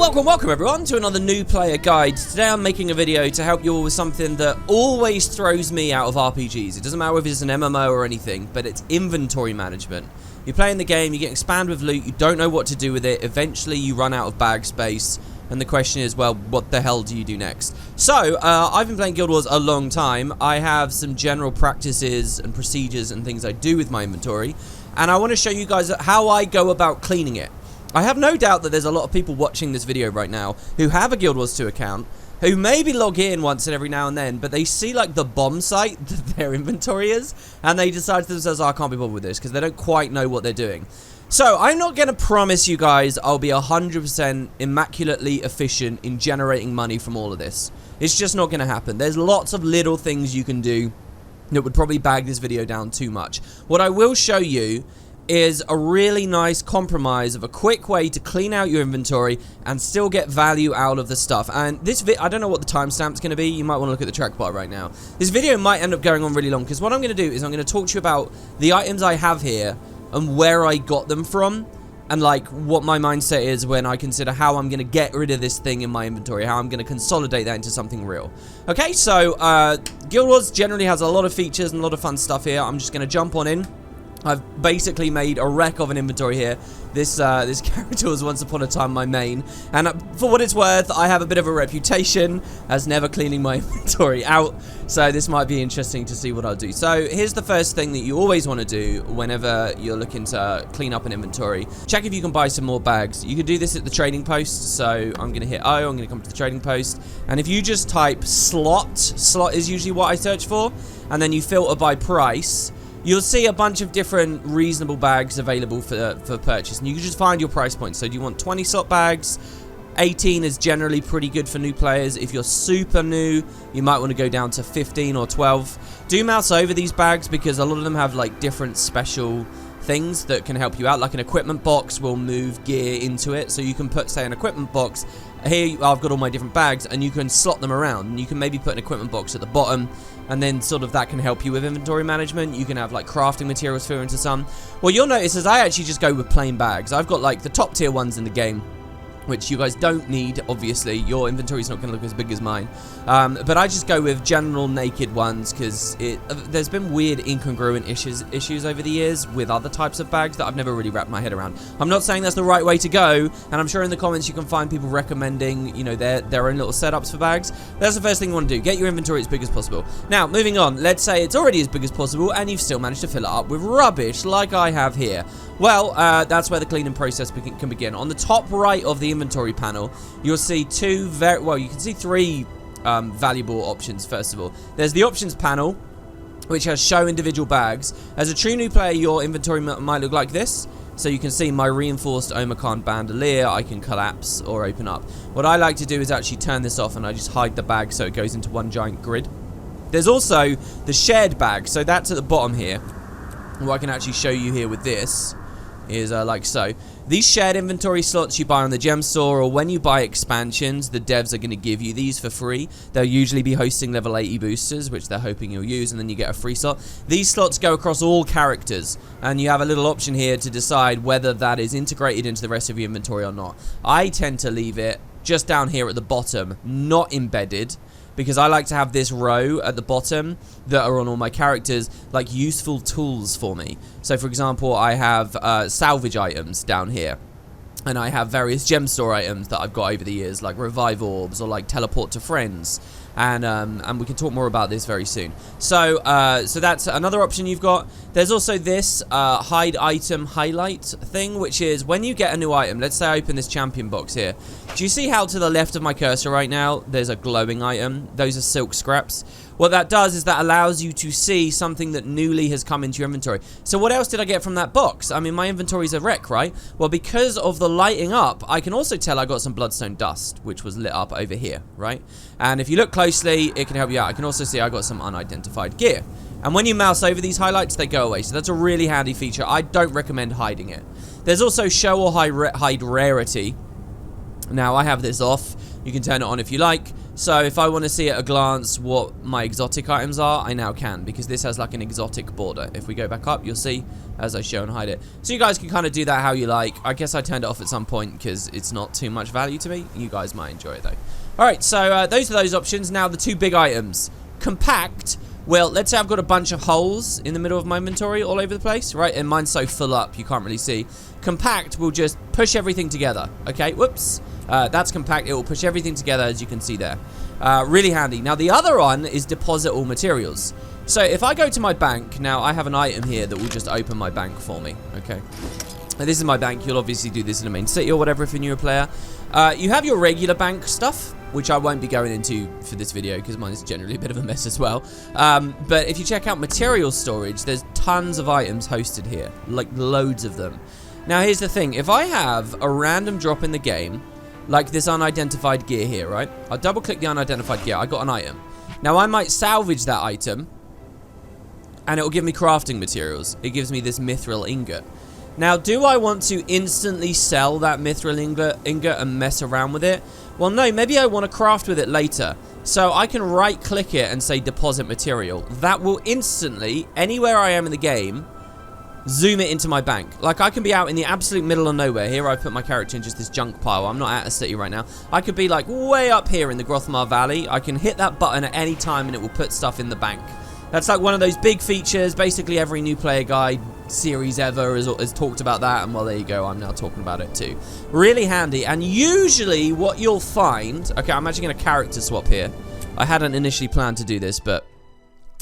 Welcome everyone to another new player guide. Today I'm making a video to help you all with something that always throws me out of RPGs. It doesn't matter if it's an MMO or anything, but it's inventory management. You're playing the game, you get expanded with loot, you don't know what to do with it, eventually you run out of bag space, and the question is, well, what the hell do you do next? So, I've been playing Guild Wars a long time. I have some general practices and procedures and things I do with my inventory, and I want to show you guys how I go about cleaning it. I have no doubt that there's a lot of people watching this video right now who have a Guild Wars 2 account, who maybe log in once and every now and then, but they see like the bomb site that their inventory is, and they decide to themselves, oh, I can't be bothered with this, because they don't quite know what they're doing. So, I'm not going to promise you guys I'll be 100% immaculately efficient in generating money from all of this. It's just not going to happen. There's lots of little things you can do that would probably bag this video down too much. What I will show you is a really nice compromise of a quick way to clean out your inventory and still get value out of the stuff. And this I don't know what the timestamp's going to be. You might want to look at the track bar right now. This video might end up going on really long because what I'm going to do is I'm going to talk to you about the items I have here and where I got them from, and like what my mindset is when I consider how I'm going to get rid of this thing in my inventory, how I'm going to consolidate that into something real. Okay, so Guild Wars generally has a lot of features and a lot of fun stuff here. I'm just going to jump on in. I've basically made a wreck of an inventory here. This character was once upon a time my main, and for what it's worth, I have a bit of a reputation as never cleaning my inventory out, so this might be interesting to see what I'll do. So here's the first thing that you always want to do whenever you're looking to clean up an inventory. Check if you can buy some more bags. You can do this at the trading post, so I'm going to hit O, I'm going to come to the trading post, and if you just type slot is usually what I search for, and then you filter by price, you'll see a bunch of different reasonable bags available for purchase, and you can just find your price point. So do you want 20 slot bags? 18 is generally pretty good for new players. If you're super new, you might want to go down to 15 or 12. Do mouse over these bags because a lot of them have like different special things that can help you out. Like an equipment box will move gear into it, so you can put, say, an equipment box. Here I've got all my different bags, and you can slot them around, and you can maybe put an equipment box at the bottom, and then sort of that can help you with inventory management. You can have like crafting materials fill into some. What you'll notice is I actually just go with plain bags. I've got like the top tier ones in the game, which you guys don't need, obviously. Your inventory's not going to look as big as mine. But I just go with general naked ones because there's been weird incongruent issues over the years with other types of bags that I've never really wrapped my head around. I'm not saying that's the right way to go, and I'm sure in the comments you can find people recommending, you know, their own little setups for bags. That's the first thing you want to do. Get your inventory as big as possible. Now, moving on. Let's say it's already as big as possible and you've still managed to fill it up with rubbish like I have here. Well, that's where the cleaning process can begin. On the top right of the inventory panel, you'll see you can see three valuable options. First of all, there's the options panel, which has show individual bags. As a true new player, your inventory might look like this. So you can see my reinforced Omicron bandolier I can collapse or open up. What I like to do is actually turn this off, and I just hide the bag so it goes into one giant grid. There's also the shared bag, so that's at the bottom here. What I can actually show you here with this is like so. These shared inventory slots you buy on the gem store, or when you buy expansions, the devs are going to give you these for free. They'll usually be hosting level 80 boosters, which they're hoping you'll use, and then you get a free slot. These slots go across all characters, and you have a little option here to decide whether that is integrated into the rest of your inventory or not. I tend to leave it just down here at the bottom, not embedded, because I like to have this row at the bottom that are on all my characters, like useful tools for me. So for example, I have salvage items down here, and I have various gem store items that I've got over the years, like revive orbs or like teleport to friends. And we can talk more about this very soon. So that's another option you've got. There's also this hide item highlight thing, which is when you get a new item. Let's say I open this champion box here. Do you see how to the left of my cursor right now, there's a glowing item? Those are silk scraps. What that does is that allows you to see something that newly has come into your inventory. So what else did I get from that box? I mean, my inventory's a wreck, right? Well, because of the lighting up, I can also tell I got some bloodstone dust, which was lit up over here, right? And if you look closely, it can help you out. I can also see I got some unidentified gear. And when you mouse over these highlights, they go away. So that's a really handy feature. I don't recommend hiding it. There's also show or hide rarity. Now, I have this off. You can turn it on if you like. So if I want to see at a glance what my exotic items are, I now can, because this has like an exotic border. If we go back up, you'll see as I show and hide it. So you guys can kind of do that how you like. I guess I turned it off at some point because it's not too much value to me. You guys might enjoy it though. Alright, so those are those options. Now the two big items. Compact. Well, let's say I've got a bunch of holes in the middle of my inventory all over the place, right? And mine's so full up you can't really see. Compact will just push everything together, okay? Whoops. That's compact. It will push everything together, as you can see there. Really handy. Now, the other one is deposit all materials. So, if I go to my bank, now I have an item here that will just open my bank for me, okay? Now, this is my bank. You'll obviously do this in the main city or whatever if you're a newer player. You have your regular bank stuff, which I won't be going into for this video because mine is generally a bit of a mess as well. But if you check out material storage, there's tons of items hosted here, like loads of them. Now, here's the thing. If I have a random drop in the game, like this unidentified gear here, right? I'll double click the unidentified gear. I got an item. Now, I might salvage that item, and it will give me crafting materials. It gives me this mithril ingot. Now, do I want to instantly sell that mithril ingot and mess around with it? Well, no, maybe I want to craft with it later. So I can right-click it and say deposit material. That will instantly, anywhere I am in the game, zoom it into my bank. Like, I can be out in the absolute middle of nowhere. Here I put my character in just this junk pile. I'm not at a city right now. I could be, like, way up here in the Grothmar Valley. I can hit that button at any time and it will put stuff in the bank. That's like one of those big features. Basically, every new player guide series ever has talked about that. And, well, there you go. I'm now talking about it, too. Really handy. And usually what you'll find... Okay, I'm actually going to character swap here. I hadn't initially planned to do this, but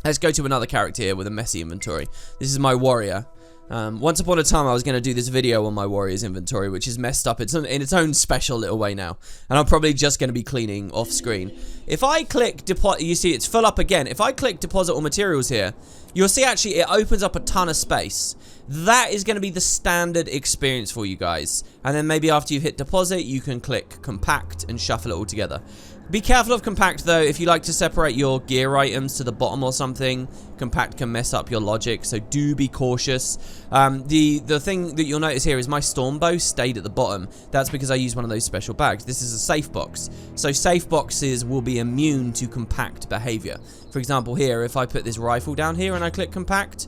let's go to another character here with a messy inventory. This is my warrior. Once upon a time, I was going to do this video on my warrior's inventory, which is messed up. It's in its own special little way now. And I'm probably just going to be cleaning off screen. If I click deposit, you see it's full up again. If I click deposit all materials here, you'll see actually it opens up a ton of space. That is going to be the standard experience for you guys. And then maybe after you've hit deposit, you can click compact and shuffle it all together. Be careful of compact though. If you like to separate your gear items to the bottom or something, compact can mess up your logic, so do be cautious. The thing that you'll notice here is my storm bow stayed at the bottom. That's because I used one of those special bags. This is a safe box, so safe boxes will be immune to compact behavior. For example, here, if I put this rifle down here and I click compact,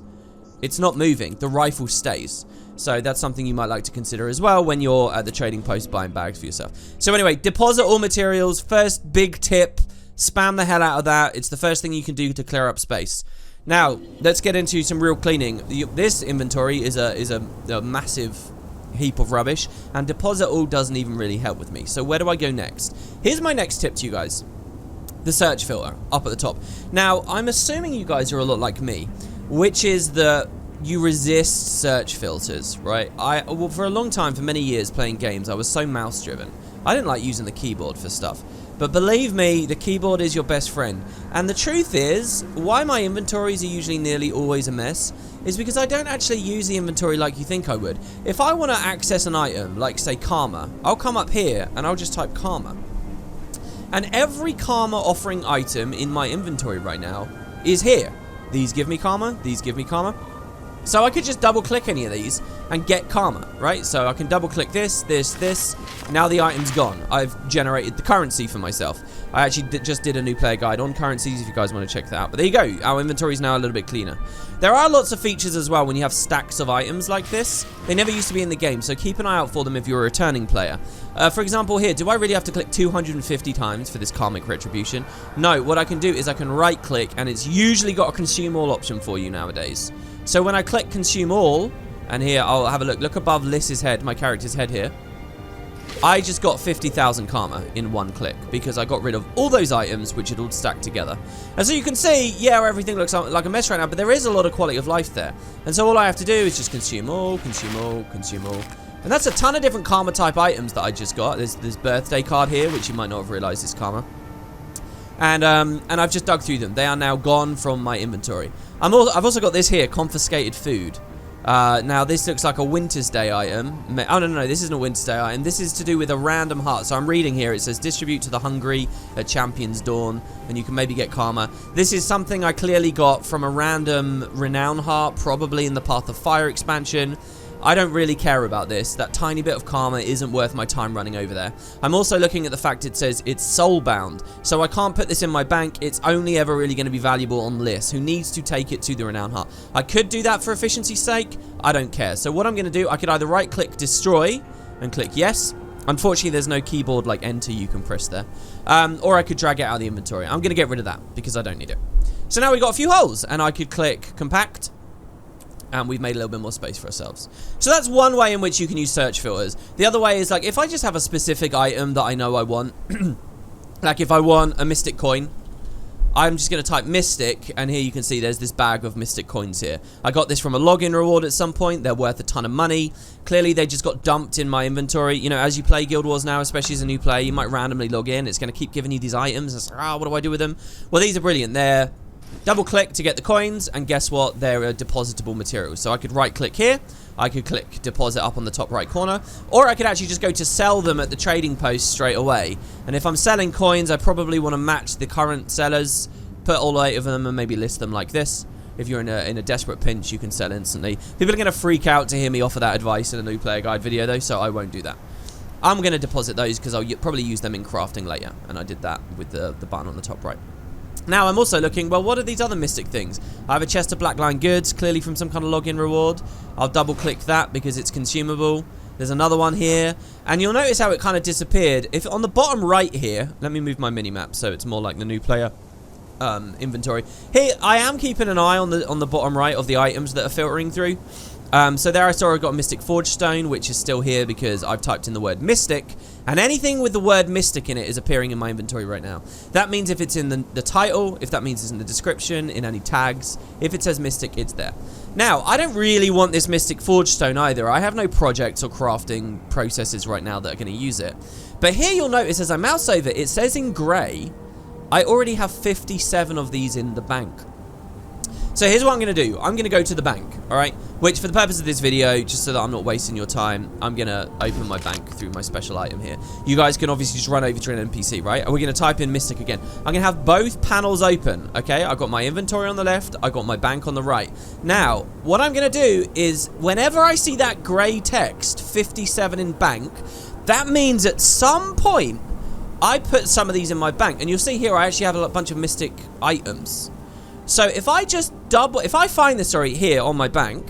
it's not moving. The rifle stays. So that's something you might like to consider as well when you're at the trading post buying bags for yourself. So anyway, deposit all materials. First big tip, spam the hell out of that. It's the first thing you can do to clear up space. Now, let's get into some real cleaning. This inventory is a massive heap of rubbish, and deposit all doesn't even really help with me. So where do I go next? Here's my next tip to you guys. The search filter, up at the top. Now, I'm assuming you guys are a lot like me, which is that you resist search filters, right? Well, for a long time, for many years playing games, I was so mouse driven. I didn't like using the keyboard for stuff. But believe me, the keyboard is your best friend. And the truth is, why my inventories are usually nearly always a mess is because I don't actually use the inventory like you think I would. If I want to access an item, like say Karma, I'll come up here and I'll just type Karma. And every Karma offering item in my inventory right now is here. These give me Karma, these give me Karma. So I could just double click any of these and get Karma, right? So I can double click this. Now the item's gone. I've generated the currency for myself. I actually just did a new player guide on currencies if you guys want to check that out. But there you go. Our inventory is now a little bit cleaner. There are lots of features as well when you have stacks of items like this. They never used to be in the game, so keep an eye out for them if you're a returning player. For example here, do I really have to click 250 times for this karmic retribution? No, what I can do is I can right click and it's usually got a consume all option for you nowadays. So when I click consume all, and here I'll have a look above Liss's head, my character's head here, I just got 50,000 karma in one click because I got rid of all those items which had all stacked together. And so you can see, yeah, everything looks like a mess right now, but there is a lot of quality of life there. And so all I have to do is just consume all, consume all, consume all. And that's a ton of different karma type items that I just got. There's this birthday card here, which you might not have realized is karma. And I've just dug through them. They are now gone from my inventory. I've also got this here, confiscated food. Now this looks like a Winter's Day item. Oh, no, this isn't a Winter's Day item. This is to do with a random heart. So I'm reading here. It says distribute to the hungry at Champion's Dawn, and you can maybe get karma. This is something I clearly got from a random renown heart, probably in the Path of Fire expansion. I don't really care about this. That tiny bit of karma isn't worth my time running over there. I'm also looking at the fact it says it's soul-bound, so I can't put this in my bank. It's only ever really going to be valuable on Liss, who needs to take it to the Renown Hut. I could do that for efficiency's sake. I don't care. So what I'm going to do, I could either right-click destroy and click yes. Unfortunately, there's no keyboard like enter you can press there. Or I could drag it out of the inventory. I'm going to get rid of that because I don't need it. So now we've got a few holes, and I could click compact, and we've made a little bit more space for ourselves. So that's one way in which you can use search filters. The other way is, like, if I just have a specific item that I know I want, like if I want a mystic coin, I'm just going to type mystic, and here you can see there's this bag of mystic coins here. I got this from a login reward at some point. They're worth a ton of money. Clearly, they just got dumped in my inventory. You know, as you play Guild Wars now, especially as a new player, you might randomly log in. It's going to keep giving you these items. It's like, what do I do with them? Well, these are brilliant. They're double-click to get the coins, and guess what? They're depositable materials. So I could right-click here. I could click deposit up on the top right corner, or I could actually just go to sell them at the trading post straight away. And if I'm selling coins, I probably want to match the current sellers, put all 8 of them and maybe list them like this. If you're in a desperate pinch, you can sell instantly. People are going to freak out to hear me offer that advice in a new player guide video though, so I won't do that. I'm going to deposit those because I'll probably use them in crafting later, and I did that with the button on the top right. Now, I'm also looking, well, what are these other mystic things? I have a chest of blackline goods, clearly from some kind of login reward. I'll double-click that because it's consumable. There's another one here. And you'll notice how it kind of disappeared. If on the bottom right here, let me move my mini-map so it's more like the new player inventory. Here, I am keeping an eye on the bottom right of the items that are filtering through. So there I saw I got a Mystic Forge Stone, which is still here because I've typed in the word Mystic, and anything with the word Mystic in it is appearing in my inventory right now. That means if it's in the title, if that means it's in the description, in any tags, if it says Mystic, it's there. Now, I don't really want this Mystic Forge Stone either. I have no projects or crafting processes right now that are going to use it. But here you'll notice as I mouse over, it says in grey, I already have 57 of these in the bank. So here's what I'm going to do. I'm going to go to the bank, alright? Which, for the purpose of this video, just so that I'm not wasting your time, I'm going to open my bank through my special item here. You guys can obviously just run over to an NPC, right? And we're going to type in Mystic again. I'm going to have both panels open, okay? I've got my inventory on the left. I've got my bank on the right. Now, what I'm going to do is, whenever I see that grey text, 57 in bank, that means at some point, I put some of these in my bank. And you'll see here, I actually have a bunch of Mystic items. So if I just if I find this, here on my bank,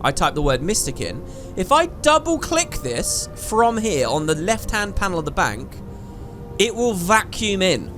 I type the word Mystic in. If I double click this from here on the left hand panel of the bank, it will vacuum in.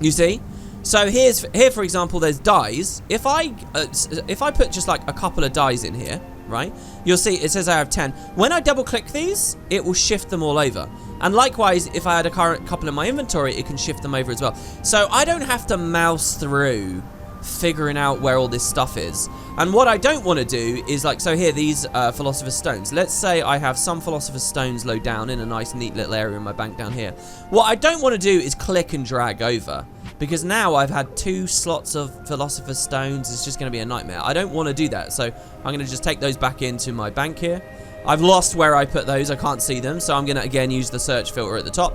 You see? So here for example, there's dies. If I put just like a couple of dies in here, right? You'll see it says I have 10. When I double click these, it will shift them all over. And likewise, if I had a current couple in my inventory, it can shift them over as well. So I don't have to mouse through figuring out where all this stuff is. And what I don't want to do is, like, so here, these Philosopher's Stones. Let's say I have some Philosopher's Stones low down in a nice, neat little area in my bank down here. What I don't want to do is click and drag over, because now I've had 2 slots of Philosopher's Stones. It's just going to be a nightmare. I don't want to do that, so I'm going to just take those back into my bank here. I've lost where I put those. I can't see them, so I'm going to, again, use the search filter at the top.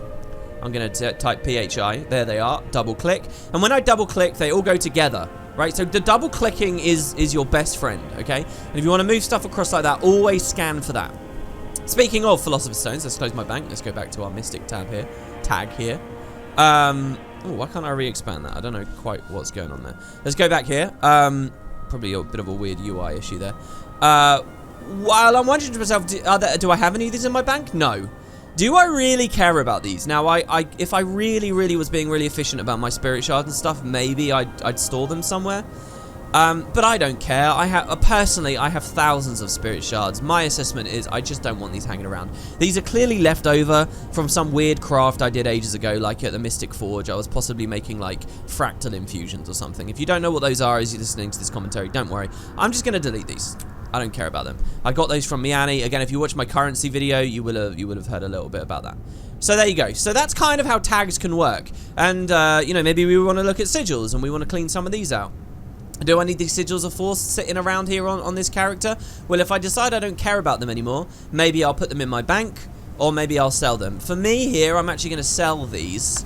I'm going to type PHI. There they are. Double click. And when I double click, they all go together, right? So the double clicking is your best friend, okay? And if you want to move stuff across like that, always scan for that. Speaking of Philosopher's Stones, let's close my bank. Let's go back to our Mystic tag here. Oh, why can't I re-expand that? I don't know quite what's going on there. Let's go back here. Probably a bit of a weird UI issue there. While I'm wondering to myself, do I have any of these in my bank? No. Do I really care about these? Now, if I really was being really efficient about my spirit shards and stuff, maybe I'd store them somewhere. But I don't care. Personally, I have thousands of spirit shards. My assessment is I just don't want these hanging around. These are clearly left over from some weird craft I did ages ago, like at the Mystic Forge. I was possibly making like fractal infusions or something. If you don't know what those are as you're listening to this commentary, don't worry. I'm just going to delete these. I don't care about them. I got those from Miani. Again, if you watch my currency video, you will have heard a little bit about that. So there you go. So that's kind of how tags can work. And, you know, maybe we want to look at sigils and we want to clean some of these out. Do I need these sigils of force sitting around here on this character? Well, if I decide I don't care about them anymore, maybe I'll put them in my bank, or maybe I'll sell them. For me here, I'm actually going to sell these.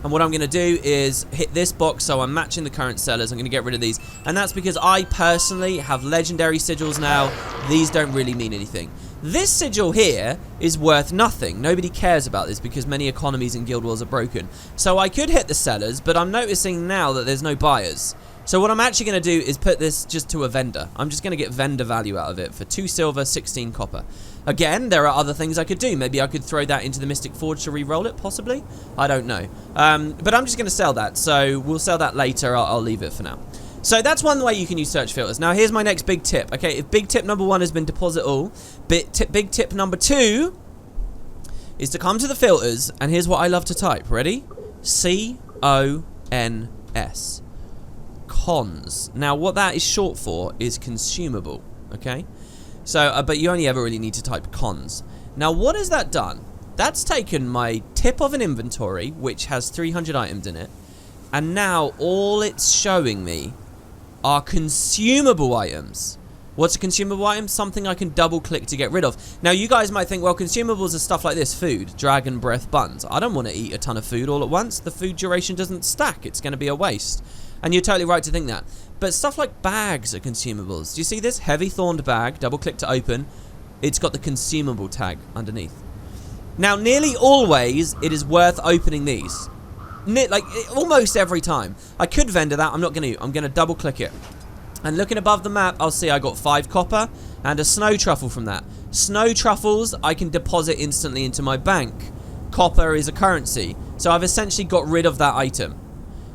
I'm And what I'm going to do is hit this box so I'm matching the current sellers. I'm going to get rid of these. And that's because I personally have legendary sigils now. These don't really mean anything. This sigil here is worth nothing. Nobody cares about this because many economies in Guild Wars are broken. So I could hit the sellers, but I'm noticing now that there's no buyers. So what I'm actually going to do is put this just to a vendor. I'm just going to get vendor value out of it for 2 silver, 16 copper. Again, there are other things I could do. Maybe I could throw that into the Mystic Forge to re-roll it, possibly. I don't know. But I'm just going to sell that. So we'll sell that later. I'll leave it for now. So that's one way you can use search filters. Now here's my next big tip. Okay, if big tip number 1 has been deposit all, big tip number 2 is to come to the filters, and here's what I love to type. Ready? C-O-N-S. Cons. Now what that is short for is consumable. Okay? So, but you only ever really need to type cons. Now what has that done? That's taken my tip of an inventory, which has 300 items in it, and now all it's showing me are consumable items. What's a consumable item? Something I can double click to get rid of. Now you guys might think, well, consumables are stuff like this. Food, dragon breath, buns. I don't want to eat a ton of food all at once. The food duration doesn't stack. It's going to be a waste. And you're totally right to think that. But stuff like bags are consumables. Do you see this? Heavy thorned bag. Double click to open. It's got the consumable tag underneath. Now nearly always it is worth opening these. Like almost every time. I could vendor that. I'm not going to. I'm going to double click it. And looking above the map, I'll see I got 5 copper and a snow truffle from that. Snow truffles I can deposit instantly into my bank. Copper is a currency. So I've essentially got rid of that item.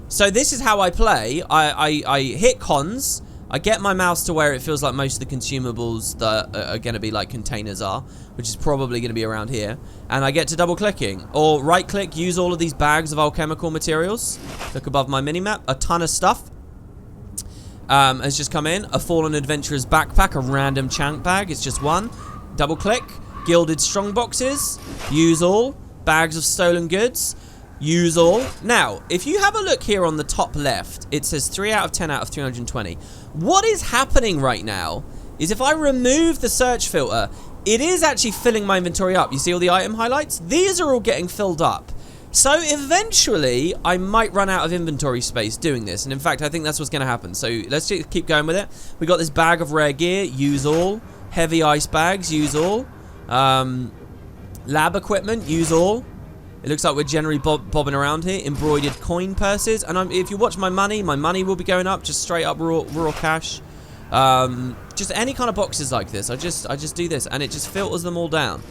So this is how I play. I hit cons. I get my mouse to where it feels like most of the consumables that are going to be like containers are, which is probably going to be around here. And I get to double clicking. Or right click, use all of these bags of alchemical materials. Look above my minimap. A ton of stuff has just come in. A fallen adventurer's backpack, a random chunk bag. It's just one. Double click. Gilded strong boxes. Use all. Bags of stolen goods. Use all. Now, if you have a look here on the top left, it says 3 out of 10 out of 320. What is happening right now is if I remove the search filter, it is actually filling my inventory up. You see all the item highlights? These are all getting filled up. So eventually, I might run out of inventory space doing this. And in fact, I think that's what's going to happen. So let's just keep going with it. We got this bag of rare gear. Use all. Heavy ice bags. Use all. Lab equipment. Use all. It looks like we're generally bobbing around here. Embroidered coin purses. And if you watch my money will be going up. Just straight up raw cash. Just any kind of boxes like this. I just do this. And it just filters them all down.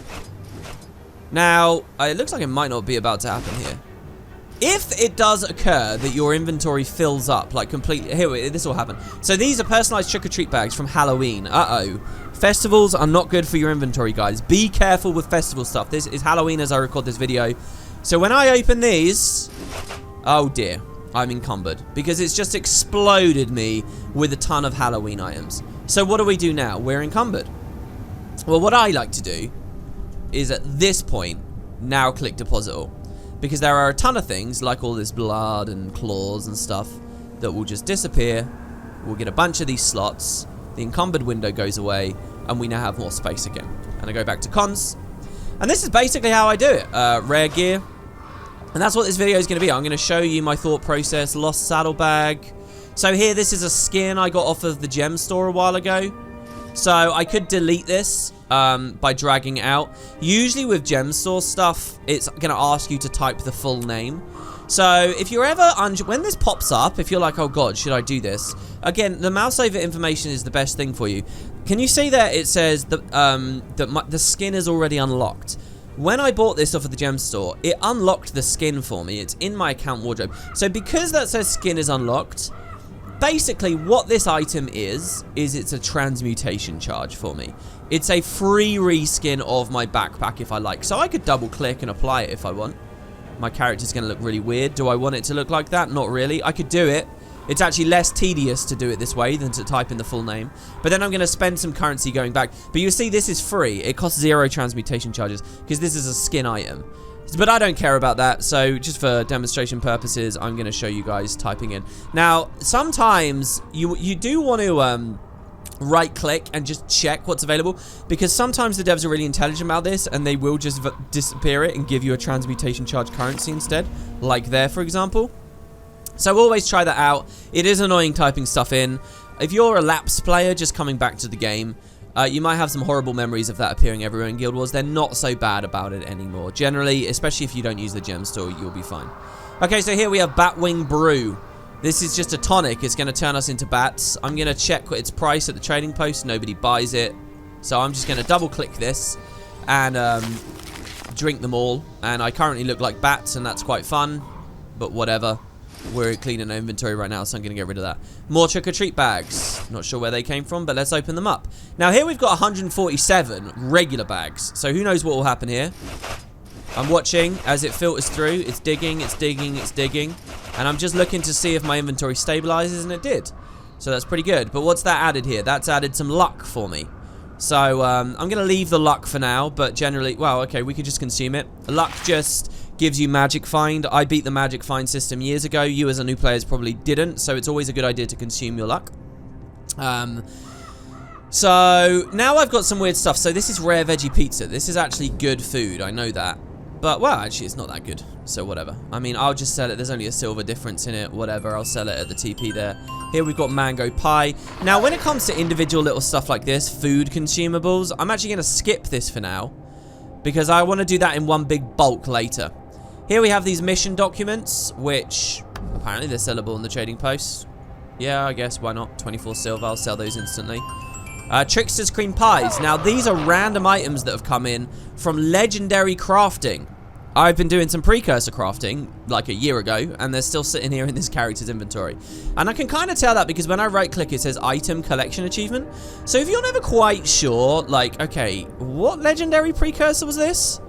Now, it looks like it might not be about to happen here. If it does occur that your inventory fills up, like completely... Here, this will happen. So these are personalized trick-or-treat bags from Halloween. Uh-oh. Festivals are not good for your inventory, guys. Be careful with festival stuff. This is Halloween as I record this video. So when I open these... Oh, dear. I'm encumbered. Because it's just exploded me with a ton of Halloween items. So what do we do now? We're encumbered. Well, what I like to do is at this point, now click deposit all. Because there are a ton of things, like all this blood and claws and stuff, that will just disappear. We'll get a bunch of these slots. The encumbered window goes away, and we now have more space again. And I go back to cons. And this is basically how I do it. Rare gear. And that's what this video is going to be. I'm going to show you my thought process. Lost saddlebag. So here, this is a skin I got off of the gem store a while ago. So I could delete this by dragging it out. Usually with gem store stuff, it's going to ask you to type the full name. So if you're ever when this pops up, if you're like, oh god, should I do this? Again, the mouse over information is the best thing for you. Can you see that it says that the skin is already unlocked? When I bought this off of the gem store, it unlocked the skin for me. It's in my account wardrobe. So because that says skin is unlocked, basically what this item is it's a transmutation charge for me. It's a free reskin of my backpack if I like. So I could double click and apply it if I want. My character's going to look really weird. Do I want it to look like that? Not really. I could do it. It's actually less tedious to do it this way than to type in the full name. But then I'm going to spend some currency going back. But you see, this is free. It costs 0 transmutation charges because this is a skin item. But I don't care about that, so just for demonstration purposes, I'm going to show you guys typing in. Now, sometimes you do want to right click and just check what's available, because sometimes the devs are really intelligent about this and they will just disappear it and give you a transmutation charge currency instead, like there for example. So always try that out. It is annoying typing stuff in. If you're a lapsed player just coming back to the game, you might have some horrible memories of that appearing everywhere in Guild Wars. They're not so bad about it anymore. Generally, especially if you don't use the gem store, you'll be fine. Okay, so here we have Batwing Brew. This is just a tonic. It's going to turn us into bats. I'm going to check its price at the trading post. Nobody buys it. So I'm just going to double click this and drink them all. And I currently look like bats, and that's quite fun. But whatever. We're cleaning our inventory right now, so I'm going to get rid of that. More trick-or-treat bags. Not sure where they came from, but let's open them up. Now, here we've got 147 regular bags. So who knows what will happen here. I'm watching as it filters through. It's digging, it's digging, it's digging. And I'm just looking to see if my inventory stabilizes, and it did. So that's pretty good. But what's that added here? That's added some luck for me. So I'm going to leave the luck for now, but generally, well, okay, we could just consume it. Luck just gives you magic find. I beat the magic find system years ago. You as a new player probably didn't, so it's always a good idea to consume your luck. So now I've got some weird stuff. So this is rare veggie pizza. This is actually good food. I know that. But, well, actually, it's not that good. So, whatever. I mean, I'll just sell it. There's only a silver difference in it. Whatever. I'll sell it at the TP there. Here we've got mango pie. Now, when it comes to individual little stuff like this, food consumables, I'm actually going to skip this for now, because I want to do that in one big bulk later. Here we have these mission documents, which apparently they're sellable on the trading post. Yeah, I guess. Why not? 24 silver. I'll sell those instantly. Trickster's cream pies. Now, these are random items that have come in from legendary crafting. I've been doing some precursor crafting like a year ago, and they're still sitting here in this character's inventory. And I can kind of tell that because when I right click, it says item collection achievement. So if you're never quite sure, like, okay, what legendary precursor was this?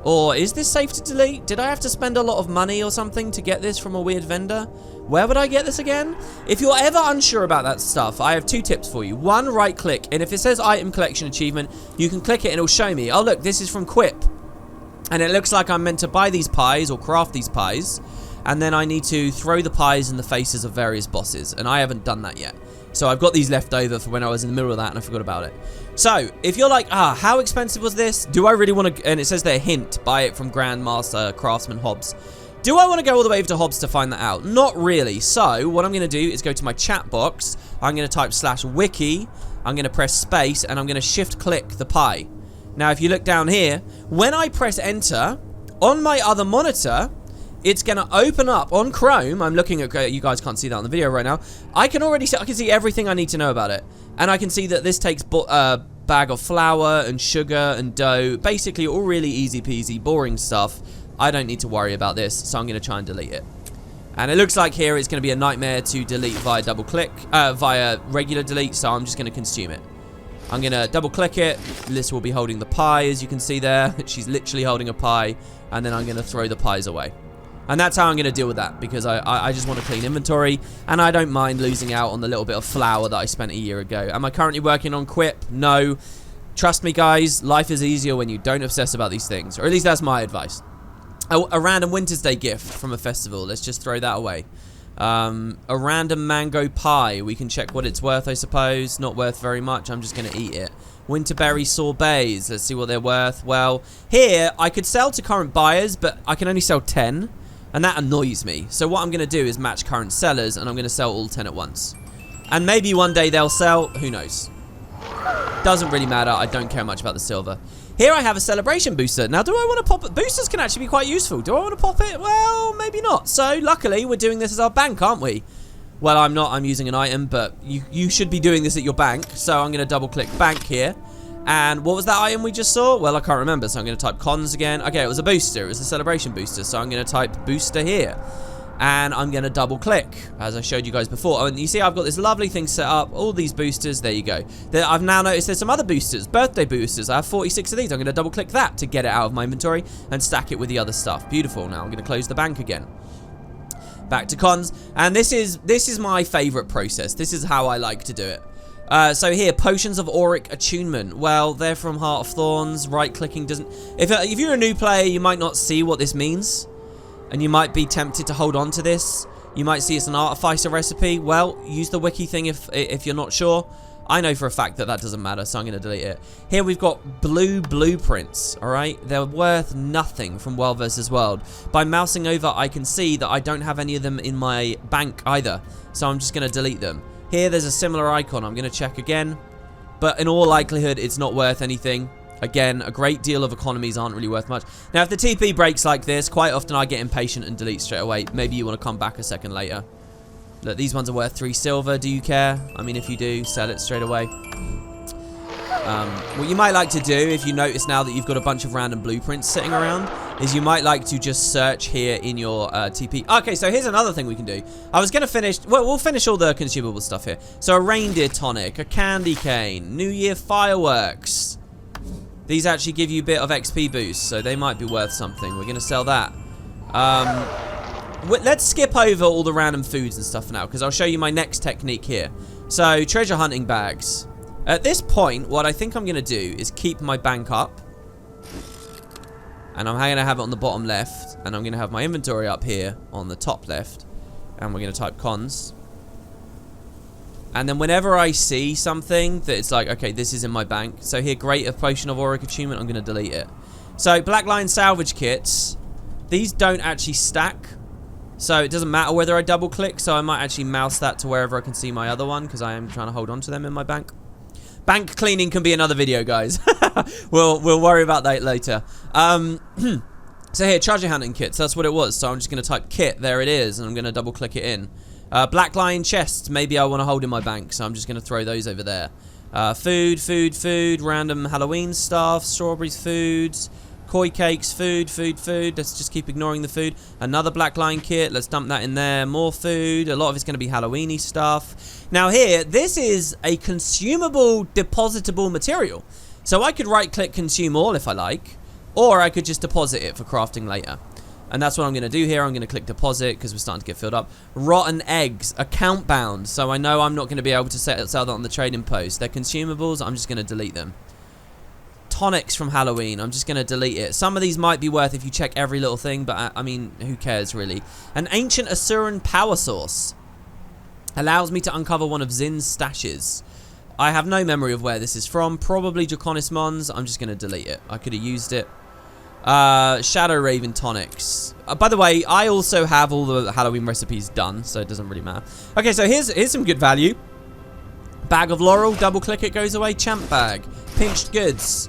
Or is this safe to delete? Did I have to spend a lot of money or something to get this from a weird vendor? Where would I get this again? If you're ever unsure about that stuff, I have two tips for you. One, right click, and if it says item collection achievement, you can click it and it'll show me, oh look, this is from Quip. And it looks like I'm meant to buy these pies or craft these pies, and then I need to throw the pies in the faces of various bosses, and I haven't done that yet. So I've got these left over for when I was in the middle of that and I forgot about it. So, if you're like, how expensive was this? Do I really want to, and it says there, hint, buy it from Grandmaster Craftsman Hobbs. Do I want to go all the way over to Hobbs to find that out? Not really. So, what I'm going to do is go to my chat box. I'm going to type /wiki. I'm going to press space, and I'm going to shift click the pie. Now, if you look down here, when I press enter, on my other monitor, it's going to open up on Chrome. I'm looking at, you guys can't see that on the video right now. I can see everything I need to know about it. And I can see that this takes a bag of flour and sugar and dough. Basically, all really easy peasy, boring stuff. I don't need to worry about this, so I'm going to try and delete it. And it looks like here it's going to be a nightmare to delete via double click, via regular delete, so I'm just going to consume it. I'm going to double click it. Liz will be holding the pie, as you can see there. She's literally holding a pie, and then I'm going to throw the pies away. And that's how I'm going to deal with that, because I just want to clean inventory, and I don't mind losing out on the little bit of flour that I spent a year ago. Am I currently working on Quip? No. Trust me, guys, life is easier when you don't obsess about these things, or at least that's my advice. A random Winter's Day gift from a festival. Let's just throw that away. A random mango pie. We can check what it's worth, I suppose. Not worth very much. I'm just going to eat it. Winterberry sorbets. Let's see what they're worth. Well, here, I could sell to current buyers, but I can only sell 10. And that annoys me. So what I'm going to do is match current sellers, and I'm going to sell all 10 at once. And maybe one day they'll sell. Who knows? Doesn't really matter. I don't care much about the silver. Here I have a celebration booster. Now, do I want to pop it? Boosters can actually be quite useful. Do I want to pop it? Well, maybe not. So, luckily, we're doing this as our bank, aren't we? Well, I'm not. I'm using an item, but you should be doing this at your bank. So, I'm going to double-click bank here. And what was that item we just saw? Well, I can't remember, so I'm going to type cons again. Okay, it was a booster. It was a celebration booster. So, I'm going to type booster here. And I'm going to double-click, as I showed you guys before. And you see I've got this lovely thing set up. All these boosters. There you go. I've now noticed there's some other boosters. Birthday boosters. I have 46 of these. I'm going to double-click that to get it out of my inventory and stack it with the other stuff. Beautiful. Now I'm going to close the bank again. Back to cons. And this is my favorite process. This is how I like to do it. So here, potions of auric attunement. Well, they're from Heart of Thorns. Right-clicking doesn't... If you're a new player, you might not see what this means. And you might be tempted to hold on to this. You might see it's an artificer recipe. Well, use the wiki thing if you're not sure. I know for a fact that that doesn't matter, so I'm going to delete it. Here we've got blue blueprints, alright? They're worth nothing from World vs. World. By mousing over, I can see that I don't have any of them in my bank either, so I'm just going to delete them. Here, there's a similar icon. I'm going to check again, but in all likelihood, it's not worth anything. Again, a great deal of economies aren't really worth much. Now, if the TP breaks like this, quite often I get impatient and delete straight away. Maybe you want to come back a second later. Look, these ones are worth 3 silver. Do you care? I mean, if you do, sell it straight away. What you might like to do, if you notice now that you've got a bunch of random blueprints sitting around, is you might like to just search here in your TP. Okay, so here's another thing we can do. I was going to finish... Well, we'll finish all the consumable stuff here. So a reindeer tonic, a candy cane, New Year fireworks. These actually give you a bit of XP boost, so they might be worth something. We're going to sell that. Let's skip over all the random foods and stuff now, because I'll show you my next technique here. So, treasure hunting bags. At this point, what I think I'm going to do is keep my bank up. And I'm going to have it on the bottom left. And I'm going to have my inventory up here on the top left. And we're going to type cons. And then whenever I see something that it's like, okay, this is in my bank. So here, Greater Potion of Auric Attunement, I'm going to delete it. So, Black Lion salvage kits. These don't actually stack. So it doesn't matter whether I double click. So I might actually mouse that to wherever I can see my other one, because I am trying to hold on to them in my bank. Bank cleaning can be another video, guys. we'll worry about that later. So here, treasure hunting kits. That's what it was. So I'm just going to type kit. There it is. And I'm going to double click it in. Black Lion chests, maybe I want to hold in my bank, so I'm just going to throw those over there. Food, random Halloween stuff, strawberries, foods, koi cakes, food. Let's just keep ignoring the food. Another Black Lion kit, let's dump that in there. More food, a lot of it's going to be Halloween-y stuff. Now here, this is a consumable, depositable material. So I could right-click consume all if I like, or I could just deposit it for crafting later. And that's what I'm going to do here. I'm going to click deposit because we're starting to get filled up. Rotten eggs, account bound. So I know I'm not going to be able to sell that on the trading post. They're consumables. I'm just going to delete them. Tonics from Halloween. I'm just going to delete it. Some of these might be worth if you check every little thing, but I mean, who cares really? An ancient Asuran power source. Allows me to uncover one of Zin's stashes. I have no memory of where this is from. Probably Draconis Mons. I'm just going to delete it. I could have used it. Shadow Raven tonics. By the way, I also have all the Halloween recipes done, so it doesn't really matter. Okay, so here's some good value. Bag of Laurel, double click it goes away. Champ bag, pinched goods,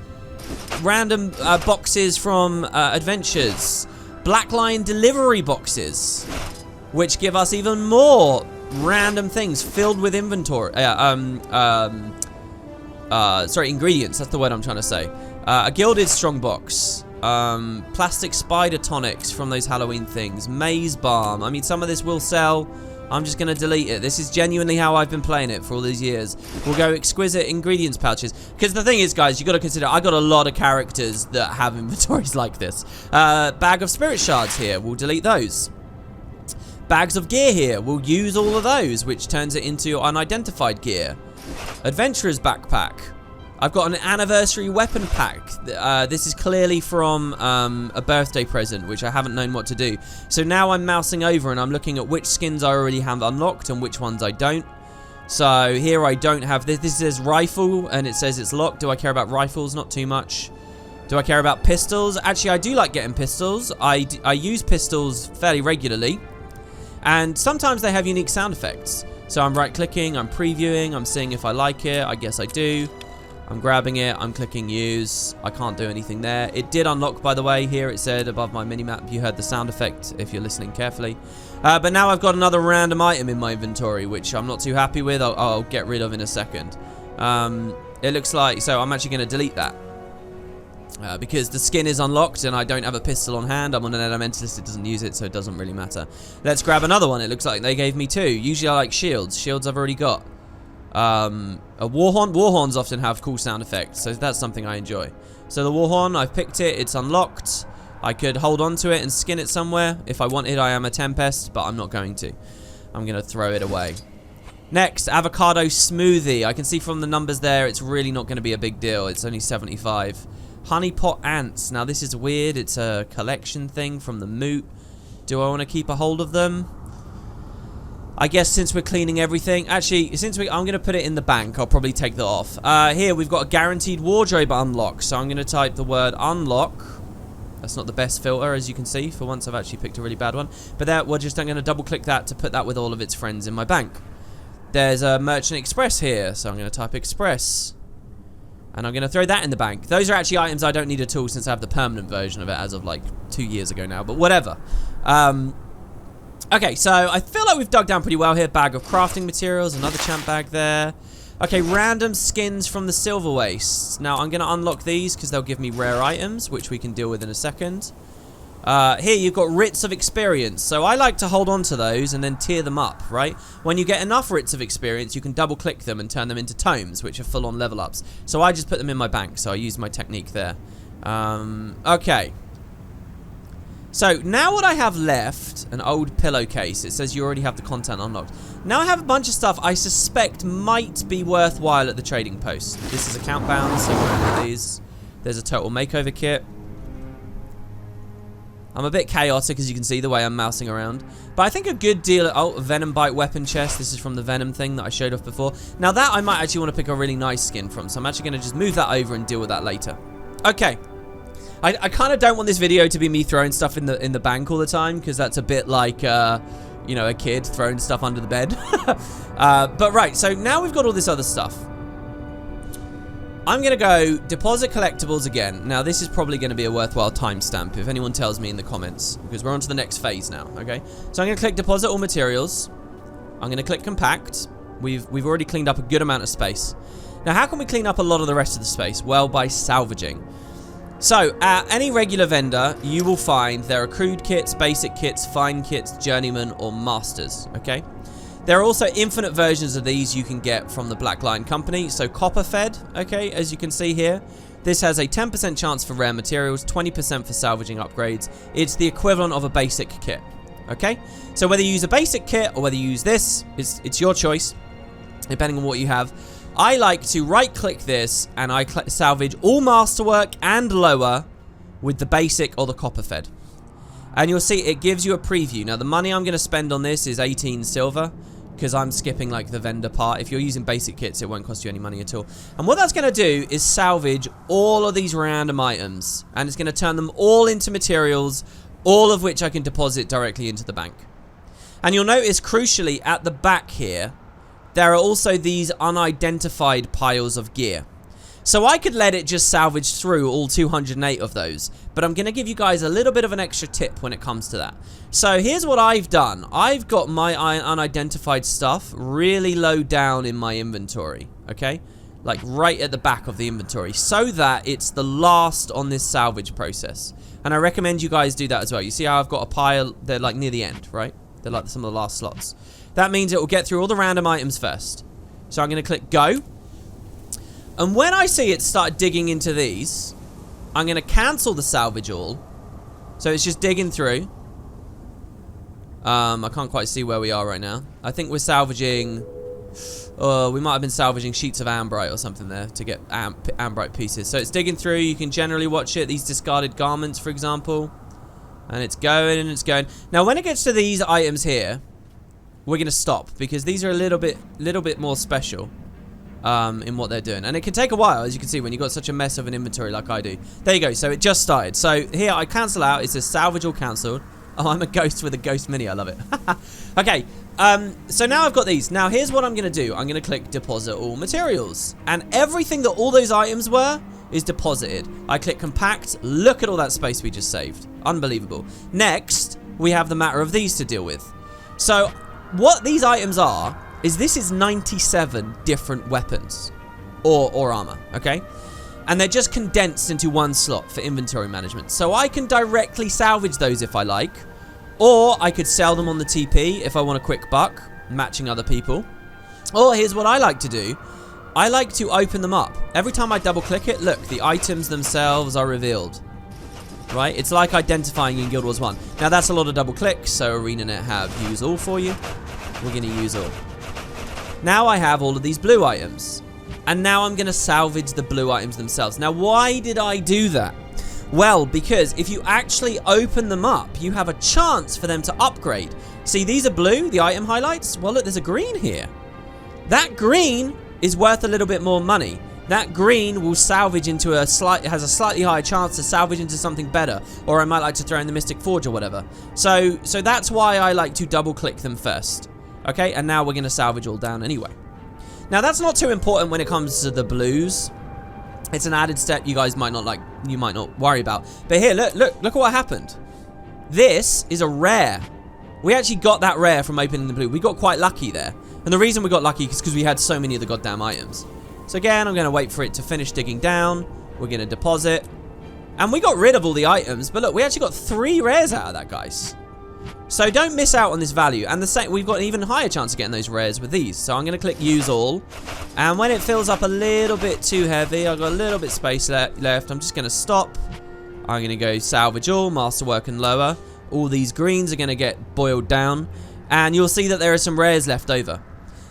random boxes from Adventures, Black Lion delivery boxes, which give us even more random things filled with inventory. Sorry, ingredients. That's the word I'm trying to say. A gilded strongbox. Plastic spider tonics from those Halloween things. Maze balm. I mean, some of this will sell. I'm just going to delete it. This is genuinely how I've been playing it for all these years. We'll go exquisite ingredients pouches. Because the thing is, guys, you got to consider, I got a lot of characters that have inventories like this. Bag of spirit shards here. We'll delete those. Bags of gear here. We'll use all of those, which turns it into unidentified gear. Adventurer's backpack. I've got an anniversary weapon pack. This is clearly from a birthday present, which I haven't known what to do. So now I'm mousing over and I'm looking at which skins I already have unlocked and which ones I don't. So here I don't have this. This says rifle and it says it's locked. Do I care about rifles? Not too much. Do I care about pistols? Actually, I do like getting pistols. I use pistols fairly regularly. And sometimes they have unique sound effects. So I'm right-clicking, I'm previewing, I'm seeing if I like it. I guess I do. I'm grabbing it, I'm clicking use. I can't do anything there. It did unlock, by the way. Here it said above my minimap. You heard the sound effect if you're listening carefully. But now I've got another random item in my inventory, which I'm not too happy with. I'll get rid of in a second. It looks like... So I'm actually going to delete that. Because the skin is unlocked and I don't have a pistol on hand. I'm on an elementalist, it doesn't use it, so it doesn't really matter. Let's grab another one. It looks like they gave me two. Usually I like shields. Shields I've already got. A warhorn. Warhorns often have cool sound effects, so that's something I enjoy. So the warhorn, I've picked it, it's unlocked. I could hold on to it and skin it somewhere. If I wanted, I am a Tempest, but I'm not going to. I'm going to throw it away. Next, avocado smoothie. I can see from the numbers there, it's really not going to be a big deal. It's only 75. Honeypot ants. Now this is weird. It's a collection thing from the Moot. Do I want to keep a hold of them? I guess since we're cleaning everything, actually, I'm going to put it in the bank. I'll probably take that off. Here, we've got a guaranteed wardrobe unlock. So I'm going to type the word unlock. That's not the best filter, as you can see. For once, I've actually picked a really bad one. But I'm going to double click that to put that with all of its friends in my bank. There's a Merchant Express here. So I'm going to type Express. And I'm going to throw that in the bank. Those are actually items I don't need at all since I have the permanent version of it as of like 2 years ago now. But whatever. Okay, so I feel like we've dug down pretty well here. Bag of crafting materials. Another champ bag there. Okay, random skins from the silver wastes. Now, I'm going to unlock these because they'll give me rare items, which we can deal with in a second. Here, you've got writs of experience. So I like to hold on to those and then tier them up, right? When you get enough writs of experience, you can double-click them and turn them into tomes, which are full-on level-ups. So I just put them in my bank, so I use my technique there. Okay. So, now what I have left, an old pillowcase. It says you already have the content unlocked. Now I have a bunch of stuff I suspect might be worthwhile at the trading post. This is account bound, so we'll look at these. There's a total makeover kit. I'm a bit chaotic, as you can see, the way I'm mousing around. But I think a good deal... Oh, a Venom Bite weapon chest. This is from the Venom thing that I showed off before. Now that I might actually want to pick a really nice skin from, so I'm actually going to just move that over and deal with that later. Okay. I kind of don't want this video to be me throwing stuff in the bank all the time, because that's a bit like, you know, a kid throwing stuff under the bed. But right, so now we've got all this other stuff. I'm going to go deposit collectibles again. Now, this is probably going to be a worthwhile timestamp if anyone tells me in the comments, because we're on to the next phase now, okay? So I'm going to click deposit all materials. I'm going to click compact. We've already cleaned up a good amount of space. Now, how can we clean up a lot of the rest of the space? Well, by salvaging. So, at any regular vendor, you will find there are crude kits, basic kits, fine kits, journeyman, or masters, okay? There are also infinite versions of these you can get from the Black Lion Company. So, copper fed, okay, as you can see here. This has a 10% chance for rare materials, 20% for salvaging upgrades. It's the equivalent of a basic kit, okay? So, whether you use a basic kit or whether you use this, it's your choice, depending on what you have. I like to right-click this, and I salvage all masterwork and lower with the basic or the copper fed. And you'll see it gives you a preview. Now, the money I'm going to spend on this is 18 silver, because I'm skipping, like, the vendor part. If you're using basic kits, it won't cost you any money at all. And what that's going to do is salvage all of these random items, and it's going to turn them all into materials, all of which I can deposit directly into the bank. And you'll notice, crucially, at the back here, there are also these unidentified piles of gear. So I could let it just salvage through all 208 of those, but I'm going to give you guys a little bit of an extra tip when it comes to that. So here's what I've done. I've got my unidentified stuff really low down in my inventory, okay? Like right at the back of the inventory, so that it's the last on this salvage process. And I recommend you guys do that as well. You see how I've got a pile, they're like near the end, right? They're like some of the last slots. That means it will get through all the random items first. So I'm going to click go. And when I see it start digging into these, I'm going to cancel the salvage all. So it's just digging through. I can't quite see where we are right now. I think we're salvaging... we might have been salvaging sheets of ambrite or something there to get ambrite pieces. So it's digging through. You can generally watch it. These discarded garments, for example. And it's going and it's going. Now, when it gets to these items here, we're going to stop, because these are a little bit more special in what they're doing. And it can take a while, as you can see, when you've got such a mess of an inventory like I do. There you go. So it just started. So here, I cancel out. It says salvage all cancelled. Oh, I'm a ghost with a ghost mini. I love it. Okay. So now I've got these. Now, here's what I'm going to do. I'm going to click deposit all materials. And everything that all those items were is deposited. I click compact. Look at all that space we just saved. Unbelievable. Next, we have the matter of these to deal with. So what these items are is this is 97 different weapons or armor, okay? And they're just condensed into one slot for inventory management. So I can directly salvage those if I like, or I could sell them on the TP if I want a quick buck, matching other people. Or here's what I like to do. I like to open them up. Every time I double click it, look, the items themselves are revealed. Right? It's like identifying in Guild Wars 1. Now, that's a lot of double clicks, so ArenaNet have use all for you. We're going to use all. Now I have all of these blue items. And now I'm going to salvage the blue items themselves. Now, why did I do that? Well, because if you actually open them up, you have a chance for them to upgrade. See, these are blue, the item highlights. Well, look, there's a green here. That green is worth a little bit more money. That green will salvage into has a slightly higher chance to salvage into something better. Or I might like to throw in the Mystic Forge or whatever. So that's why I like to double click them first. Okay, and now we're going to salvage all down anyway. Now, that's not too important when it comes to the blues. It's an added step you guys might not like, you might not worry about. But here, look at what happened. This is a rare. We actually got that rare from opening the blue. We got quite lucky there. And the reason we got lucky is because we had so many of the goddamn items. So again, I'm going to wait for it to finish digging down. We're going to deposit. And we got rid of all the items. But look, we actually got 3 rares out of that, guys. So don't miss out on this value. And the same, we've got an even higher chance of getting those rares with these. So I'm going to click use all. And when it fills up a little bit too heavy, I've got a little bit space left. I'm just going to stop. I'm going to go salvage all, masterwork and lower. All these greens are going to get boiled down. And you'll see that there are some rares left over.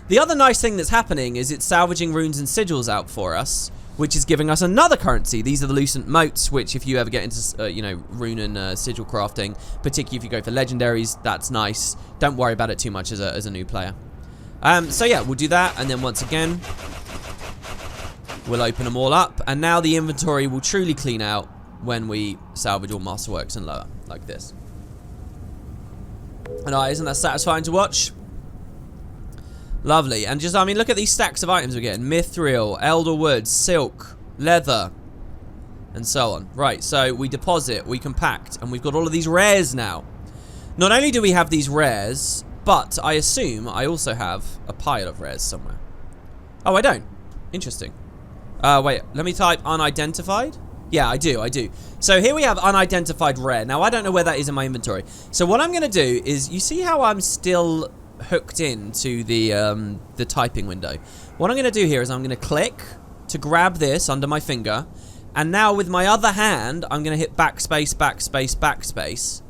The other nice thing that's happening is it's salvaging runes and sigils out for us, which is giving us another currency. These are the lucent motes, which if you ever get into, rune and sigil crafting, particularly if you go for legendaries, that's nice. Don't worry about it too much as a new player. So yeah, we'll do that, and then once again, we'll open them all up, and now the inventory will truly clean out when we salvage all masterworks and lower, like this. And isn't that satisfying to watch? Lovely. And just, I mean, look at these stacks of items we're getting. Mithril, elderwood, silk, leather, and so on. Right, so we deposit, we compact, and we've got all of these rares now. Not only do we have these rares, but I assume I also have a pile of rares somewhere. Oh, I don't. Interesting. Wait, let me type unidentified. Yeah, I do. So here we have unidentified rare. Now, I don't know where that is in my inventory. So what I'm going to do is, you see how I'm still hooked into the typing window. What I'm going to do here is I'm going to click to grab this under my finger, and now with my other hand I'm going to hit backspace, backspace, backspace,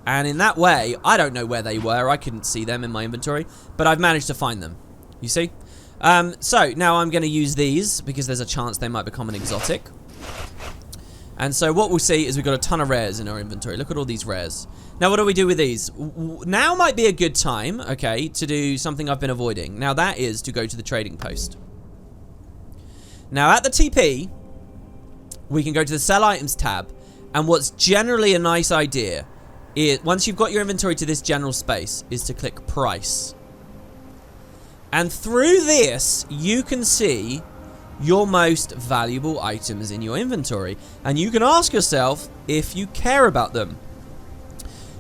and in that way I don't know where they were. I couldn't see them in my inventory, but I've managed to find them. You see? So now I'm going to use these because there's a chance they might become an exotic. And so what we'll see is we've got a ton of rares in our inventory. Look at all these rares. Now, what do we do with these? Now might be a good time, okay, to do something I've been avoiding. Now, that is to go to the trading post. Now, at the TP, we can go to the Sell Items tab. And what's generally a nice idea is, once you've got your inventory to this general space, is to click Price. And through this, you can see your most valuable items in your inventory, and you can ask yourself if you care about them.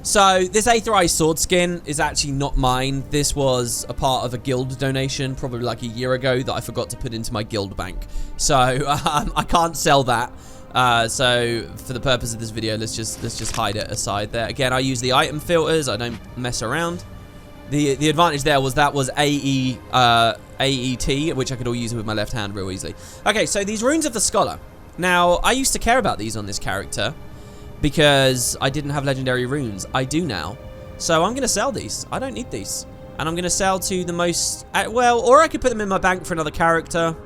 So this Aetherized Sword skin is actually not mine. This was a part of a guild donation probably like a year ago that I forgot to put into my guild bank, so I can't sell that. So for the purpose of this video, let's just hide it aside there. Again, I use the item filters. I don't mess around. The advantage there was that was AET, which I could all use with my left hand real easily. Okay, so these Runes of the Scholar. Now, I used to care about these on this character because I didn't have legendary runes. I do now. So I'm going to sell these. I don't need these. And I'm going to sell to the most... well, or I could put them in my bank for another character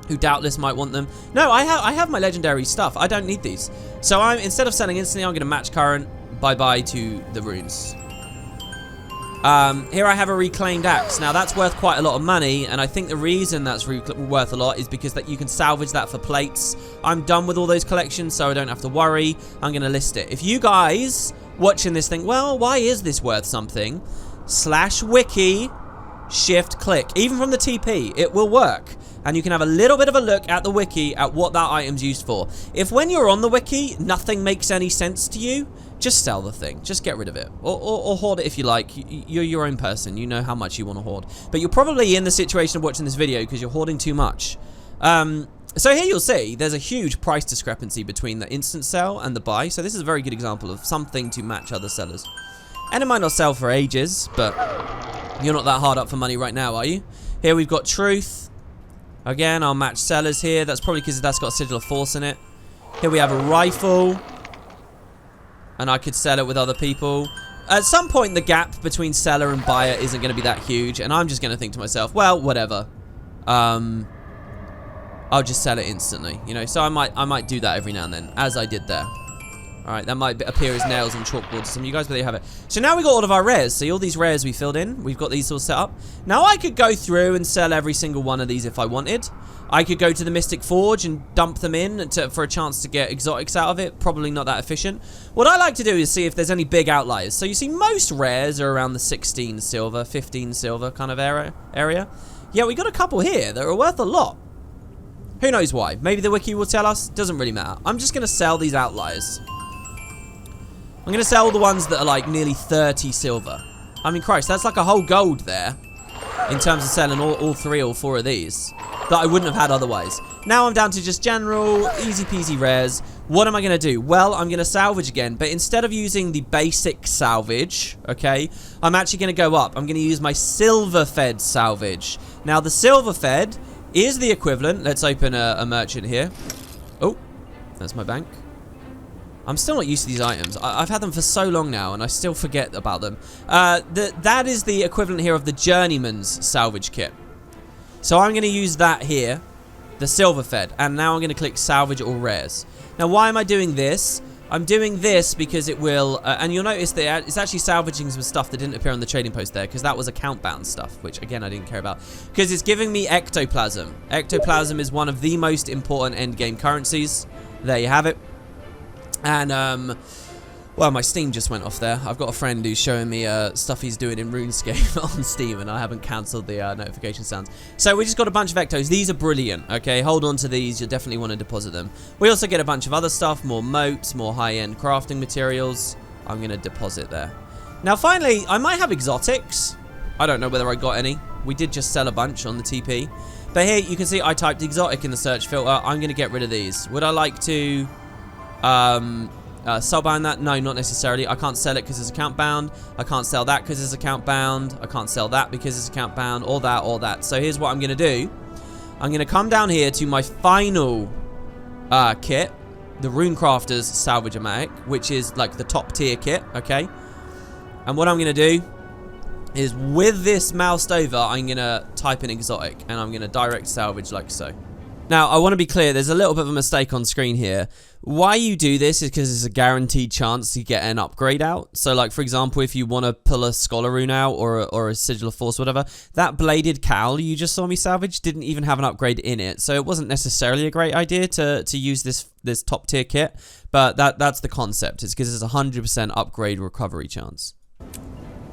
who doubtless might want them. No, I have my legendary stuff. I don't need these. So instead of selling instantly, I'm going to match current. Bye-bye to the runes. Here I have a reclaimed axe. Now that's worth quite a lot of money, and I think the reason that's worth a lot is because that you can salvage that for plates. I'm done with all those collections, so I don't have to worry. I'm going to list it. If you guys watching this think, well, why is this worth something? /wiki, shift click. Even from the TP, it will work. And you can have a little bit of a look at the wiki at what that item's used for. If when you're on the wiki, nothing makes any sense to you, just sell the thing. Just get rid of it. Or hoard it if you like. You're your own person. You know how much you want to hoard. But you're probably in the situation of watching this video because you're hoarding too much. So here you'll see there's a huge price discrepancy between the instant sell and the buy. So this is a very good example of something to match other sellers. And it might not sell for ages, but you're not that hard up for money right now, are you? Here we've got Truth. Again, I'll match sellers here. That's probably because that's got a Sigil of Force in it. Here we have a rifle. And I could sell it with other people. At some point, the gap between seller and buyer isn't going to be that huge. And I'm just going to think to myself, well, whatever. I'll just sell it instantly, you know. So I might do that every now and then, as I did there. All right, that might appear as nails on chalkboard to some of you guys, but there you have it. So now we got all of our rares. See, all these rares we filled in. We've got these all set up. Now I could go through and sell every single one of these if I wanted. I could go to the Mystic Forge and dump them in for a chance to get exotics out of it. Probably not that efficient. What I like to do is see if there's any big outliers. So you see most rares are around the 16 silver, 15 silver kind of area. Yeah, we got a couple here that are worth a lot. Who knows why? Maybe the wiki will tell us. Doesn't really matter. I'm just going to sell these outliers. I'm going to sell the ones that are like nearly 30 silver. I mean, Christ, that's like a whole gold there. In terms of selling all 3 or 4 of these. That I wouldn't have had otherwise. Now I'm down to just general, easy peasy rares. What am I going to do? Well, I'm going to salvage again. But instead of using the basic salvage, okay, I'm actually going to go up. I'm going to use my silver fed salvage. Now, the silver fed is the equivalent. Let's open a merchant here. Oh, that's my bank. I'm still not used to these items. I've had them for so long now, and I still forget about them. That is the equivalent here of the Journeyman's salvage kit. So I'm going to use that here, the silver fed, and now I'm going to click salvage all rares. Now, why am I doing this? I'm doing this because it will, and you'll notice that it's actually salvaging some stuff that didn't appear on the trading post there, because that was account-bound stuff, which, again, I didn't care about. Because it's giving me ectoplasm. Ectoplasm is one of the most important end-game currencies. There you have it. And, well, my Steam just went off there. I've got a friend who's showing me stuff he's doing in RuneScape on Steam, and I haven't cancelled the notification sounds. So we just got a bunch of ectos. These are brilliant, okay? Hold on to these. You'll definitely want to deposit them. We also get a bunch of other stuff, more moats, more high-end crafting materials. I'm going to deposit there. Now, finally, I might have exotics. I don't know whether I got any. We did just sell a bunch on the TP. But here, you can see I typed exotic in the search filter. I'm going to get rid of these. Would I like to... sell bound that? No, not necessarily. I can't sell it because it's account bound. I can't sell that because it's account bound. I can't sell that because it's account bound. Or that, or that. So here's what I'm going to do. I'm going to come down here to my final kit, the Runecrafters Salvage-O-Matic, which is like the top tier kit, okay? And what I'm going to do is with this moused over, I'm going to type in exotic, and I'm going to direct salvage like so. Now, I want to be clear, there's a little bit of a mistake on screen here. Why you do this is because it's a guaranteed chance to get an upgrade out. So, like, for example, if you want to pull a Scholar Rune out or a Sigil of Force, whatever, that Bladed Cowl you just saw me salvage didn't even have an upgrade in it. So it wasn't necessarily a great idea to use this top tier kit. But that's the concept. It's because it's a 100% upgrade recovery chance.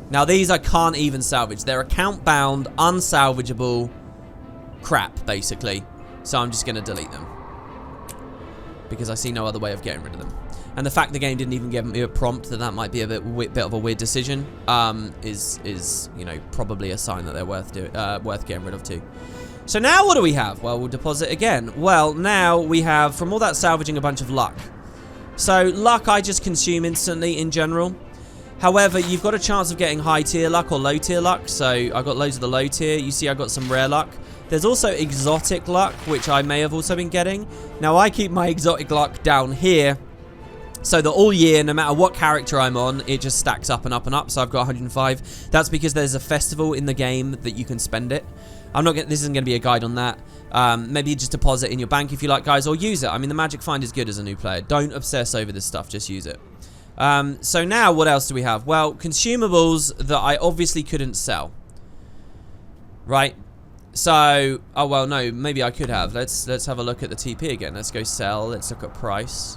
Now, these I can't even salvage. They're account bound, unsalvageable crap, basically. So I'm just going to delete them. Because I see no other way of getting rid of them. And the fact the game didn't even give me a prompt that might be a bit of a weird decision is you know, probably a sign that they're worth getting rid of too. So now what do we have? Well, we'll deposit again. Well, now we have, from all that salvaging, a bunch of luck. So luck I just consume instantly in general. However, you've got a chance of getting high tier luck or low tier luck. So I got loads of the low tier. You see I got some rare luck. There's also exotic luck, which I may have also been getting. Now, I keep my exotic luck down here, so that all year, no matter what character I'm on, it just stacks up and up and up. So I've got 105. That's because there's a festival in the game that you can spend it. This isn't going to be a guide on that. Maybe just deposit in your bank if you like, guys, or use it. I mean, the Magic Find is good as a new player. Don't obsess over this stuff. Just use it. So now, what else do we have? Well, consumables that I obviously couldn't sell. Right? So, oh well, no, maybe I could have. Let's have a look at the TP again. Let's go sell. Let's look at price.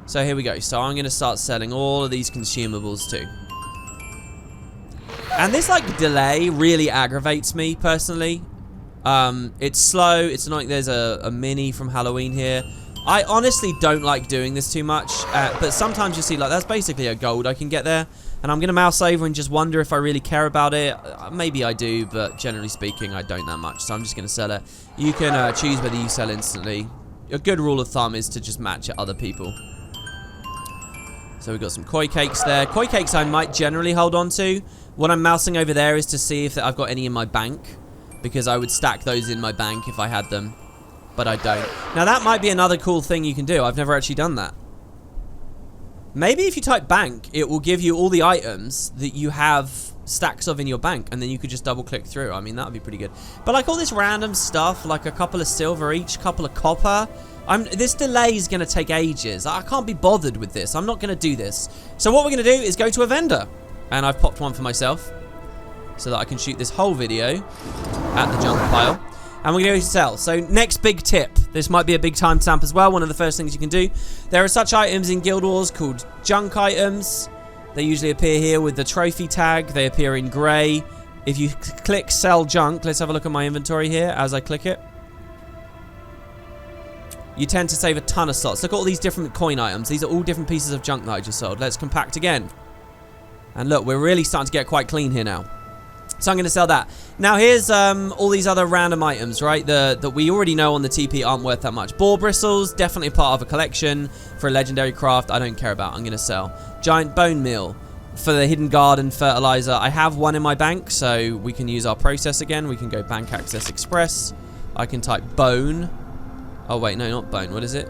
So here we go. So I'm going to start selling all of these consumables too. And this like delay really aggravates me personally. It's slow. It's annoying. There's a mini from Halloween here. I honestly don't like doing this too much, but sometimes you see like that's basically a gold I can get there. And I'm going to mouse over and just wonder if I really care about it. Maybe I do, but generally speaking, I don't that much. So I'm just going to sell it. You can choose whether you sell instantly. A good rule of thumb is to just match other people. So we've got some koi cakes there. Koi cakes I might generally hold on to. What I'm mousing over there is to see if I've got any in my bank. Because I would stack those in my bank if I had them. But I don't. Now that might be another cool thing you can do. I've never actually done that. Maybe if you type bank, it will give you all the items that you have stacks of in your bank, and then you could just double click through. I mean, that would be pretty good. But like all this random stuff, like a couple of silver each, couple of copper, this delay is going to take ages. I can't be bothered with this. I'm not going to do this. So what we're going to do is go to a vendor. And I've popped one for myself so that I can shoot this whole video at the junk pile. And we're going to go to sell. So next big tip. This might be a big timestamp as well. One of the first things you can do. There are such items in Guild Wars called junk items. They usually appear here with the trophy tag. They appear in grey. If you click sell junk, let's have a look at my inventory here as I click it. You tend to save a ton of slots. Look at all these different coin items. These are all different pieces of junk that I just sold. Let's compact again. And look, we're really starting to get quite clean here now. So I'm going to sell that. Now here's all these other random items, right? That we already know on the TP aren't worth that much. Boar bristles, definitely part of a collection. For a legendary craft, I don't care about. I'm going to sell. Giant bone meal. For the hidden garden fertilizer, I have one in my bank, so we can use our process again. We can go bank access express. I can type bone. Oh wait, no, not bone. What is it?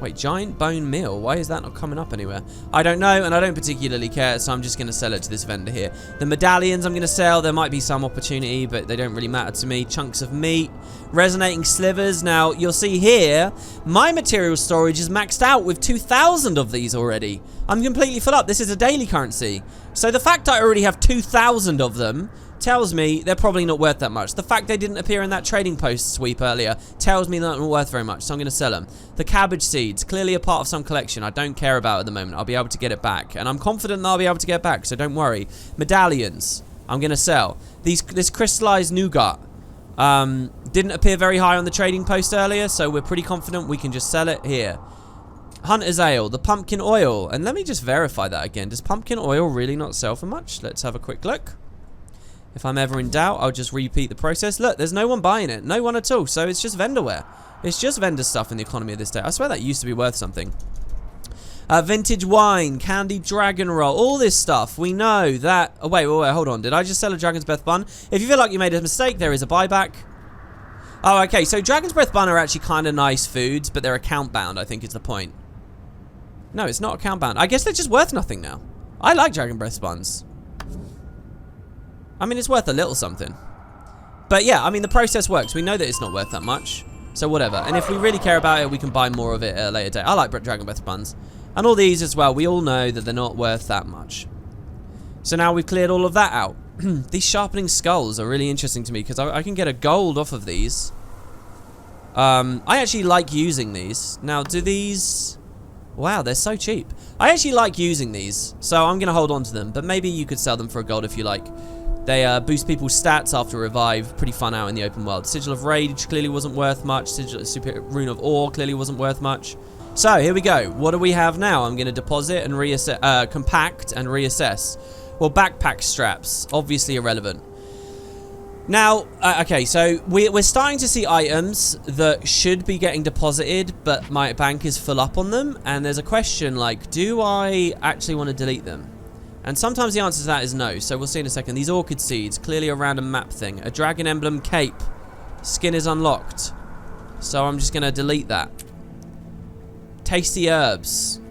Wait, giant bone meal. Why is that not coming up anywhere? I don't know, and I don't particularly care, so I'm just going to sell it to this vendor here. The medallions I'm going to sell. There might be some opportunity, but they don't really matter to me. Chunks of meat. Resonating slivers. Now, you'll see here, my material storage is maxed out with 2,000 of these already. I'm completely full up. This is a daily currency. So the fact I already have 2,000 of them tells me they're probably not worth that much. The fact they didn't appear in that trading post sweep earlier tells me they're not worth very much, so I'm going to sell them. The cabbage seeds, clearly a part of some collection I don't care about at the moment. I'll be able to get it back, and I'm confident that I'll be able to get it back, so don't worry. Medallions, I'm going to sell. This crystallized nougat didn't appear very high on the trading post earlier, so we're pretty confident we can just sell it here. Hunter's ale, the pumpkin oil, and let me just verify that again. Does pumpkin oil really not sell for much? Let's have a quick look. If I'm ever in doubt, I'll just repeat the process. Look, there's no one buying it. No one at all. So it's just vendorware. It's just vendor stuff in the economy of this day. I swear that used to be worth something. Vintage wine, candy dragon roll, all this stuff. We know that... Oh, wait, hold on. Did I just sell a Dragon's Breath bun? If you feel like you made a mistake, there is a buyback. Oh, okay. So Dragon's Breath bun are actually kind of nice foods, but they're account bound, I think is the point. No, it's not account bound. I guess they're just worth nothing now. I like Dragon Breath buns. I mean, it's worth a little something. But yeah, I mean, the process works. We know that it's not worth that much. So whatever. And if we really care about it, we can buy more of it at a later date. I like Dragon Breath buns. And all these as well. We all know that they're not worth that much. So now we've cleared all of that out. These sharpening skulls are really interesting to me because I can get a gold off of these. I actually like using these. Now, do these... Wow, they're so cheap. I actually like using these. So I'm going to hold on to them. But maybe you could sell them for a gold if you like. They boost people's stats after revive. Pretty fun out in the open world. Sigil of Rage clearly wasn't worth much. Rune of Ore clearly wasn't worth much. So, here we go. What do we have now? I'm going to deposit and reassess, compact and reassess. Well, backpack straps. Obviously irrelevant. Now, okay, so we're starting to see items that should be getting deposited, but my bank is full up on them. And there's a question like, do I actually want to delete them? And sometimes the answer to that is no, so we'll see in a second. These orchid seeds, clearly a random map thing. A dragon emblem cape. Skin is unlocked. So I'm just going to delete that. Tasty herbs.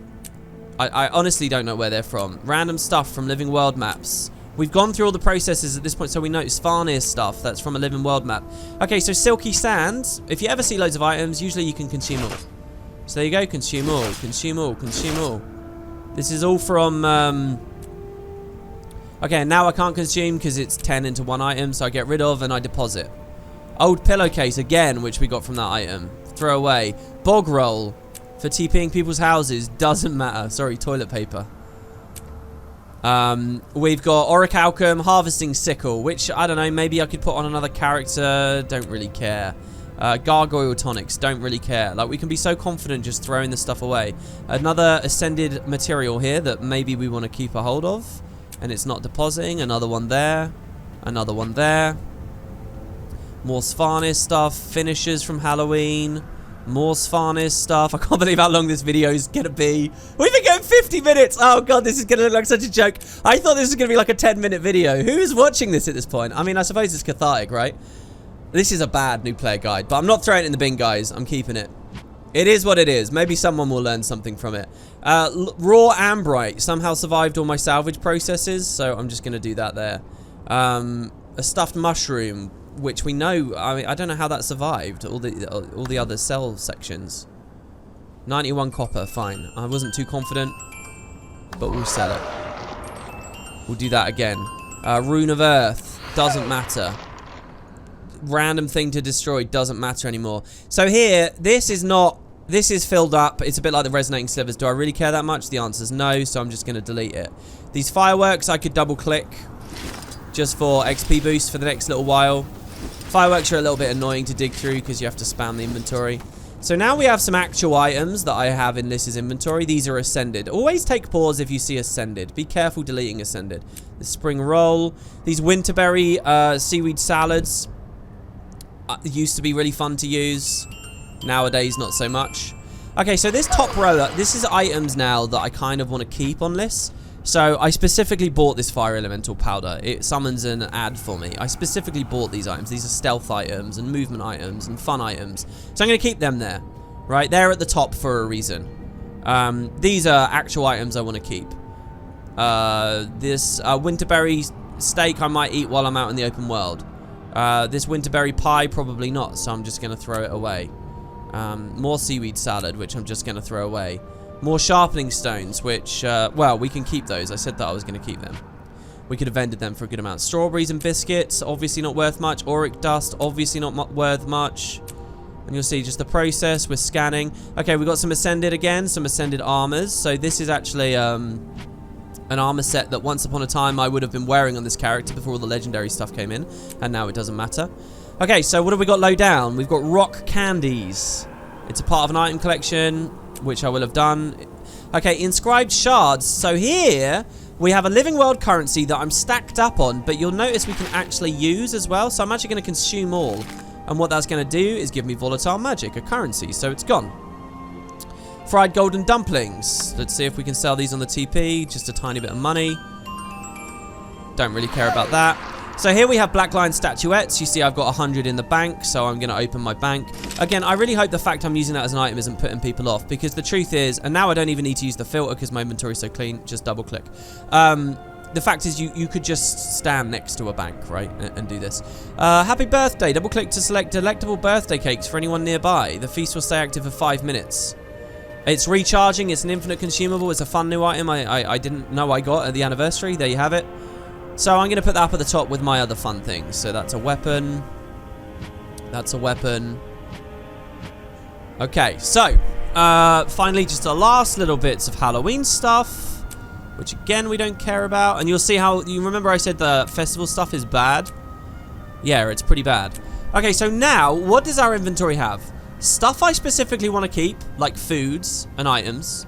I honestly don't know where they're from. Random stuff from Living World maps. We've gone through all the processes at this point, so we know it's Farnir stuff. That's from a Living World map. Okay, so silky sands. If you ever see loads of items, usually you can consume all. So there you go. Consume all. Consume all. Consume all. This is all from... Okay, now I can't consume because it's 10 into one item, so I get rid of and I deposit. Old pillowcase again, which we got from that item. Throw away. Bog roll for TPing people's houses. Doesn't matter. Sorry, toilet paper. We've got orichalcum, harvesting sickle, which, I don't know, maybe I could put on another character. Don't really care. Gargoyle tonics, don't really care. Like, we can be so confident just throwing this stuff away. Another ascended material here that maybe we want to keep a hold of. And it's not depositing. Another one there. Another one there. More Sfarnis stuff. Finishers from Halloween. More Sfarnis stuff. I can't believe how long this video is going to be. We've been going 50 minutes. Oh, God, this is going to look like such a joke. I thought this was going to be like a 10-minute video. Who is watching this at this point? I mean, I suppose it's cathartic, right? This is a bad new player guide. But I'm not throwing it in the bin, guys. I'm keeping it. It is what it is. Maybe someone will learn something from it. Raw ambrite somehow survived all my salvage processes, so I'm just going to do that there. A stuffed mushroom, which we know, I don't know how that survived, all the other cell sections. 91 copper, fine. I wasn't too confident, but we'll sell it. We'll do that again. Rune of Earth, doesn't matter. Random thing to destroy, doesn't matter anymore. So here, this is filled up. It's a bit like the resonating slivers. Do I really care that much? The answer is no, so I'm just going to delete it. These fireworks, I could double click just for XP boost for the next little while. Fireworks are a little bit annoying to dig through because you have to spam the inventory. So now we have some actual items that I have in Liss's inventory. These are ascended. Always take pause if you see ascended. Be careful deleting ascended. The spring roll. These winterberry seaweed salads used to be really fun to use. Nowadays, not so much. Okay, so this top row, this is items now that I kind of want to keep on Liss. So I specifically bought this fire elemental powder. It summons an ad for me. I specifically bought these items. These are stealth items and movement items and fun items. So I'm going to keep them there. Right, they're at the top for a reason. These are actual items I want to keep. This winterberry steak I might eat while I'm out in the open world. This winterberry pie, probably not, so I'm just going to throw it away. More seaweed salad, which I'm just going to throw away. More sharpening stones, which, well, we can keep those. I said that I was going to keep them. We could have vended them for a good amount. Strawberries and biscuits, obviously not worth much. Auric dust, obviously not worth much. And you'll see just the process. We're scanning. Okay, we got some ascended again, some ascended armors. So this is actually an armor set that once upon a time I would have been wearing on this character before all the legendary stuff came in. And now it doesn't matter. Okay, so what have we got low down? We've got rock candies. It's a part of an item collection, which I will have done. Okay, inscribed shards. So here we have a living world currency that I'm stacked up on, but you'll notice we can actually use as well. So I'm actually going to consume all. And what that's going to do is give me volatile magic, a currency. So it's gone. Fried golden dumplings. Let's see if we can sell these on the TP. Just a tiny bit of money. Don't really care about that. So here we have black lion statuettes. You see I've got 100 in the bank, so I'm going to open my bank. Again, I really hope the fact I'm using that as an item isn't putting people off, because the truth is, and now I don't even need to use the filter because my inventory is so clean, just double click. The fact is you could just stand next to a bank, right, and do this. Happy birthday. Double click to select delectable birthday cakes for anyone nearby. The feast will stay active for 5 minutes. It's recharging. It's an infinite consumable. It's a fun new item I didn't know I got at the anniversary. There you have it. So I'm going to put that up at the top with my other fun things. So that's a weapon. That's a weapon. Okay, so finally just the last little bits of Halloween stuff, which again we don't care about. And you'll see how, you remember I said the festival stuff is bad? Yeah, it's pretty bad. Okay, so now what does our inventory have? Stuff I specifically want to keep, like foods and items.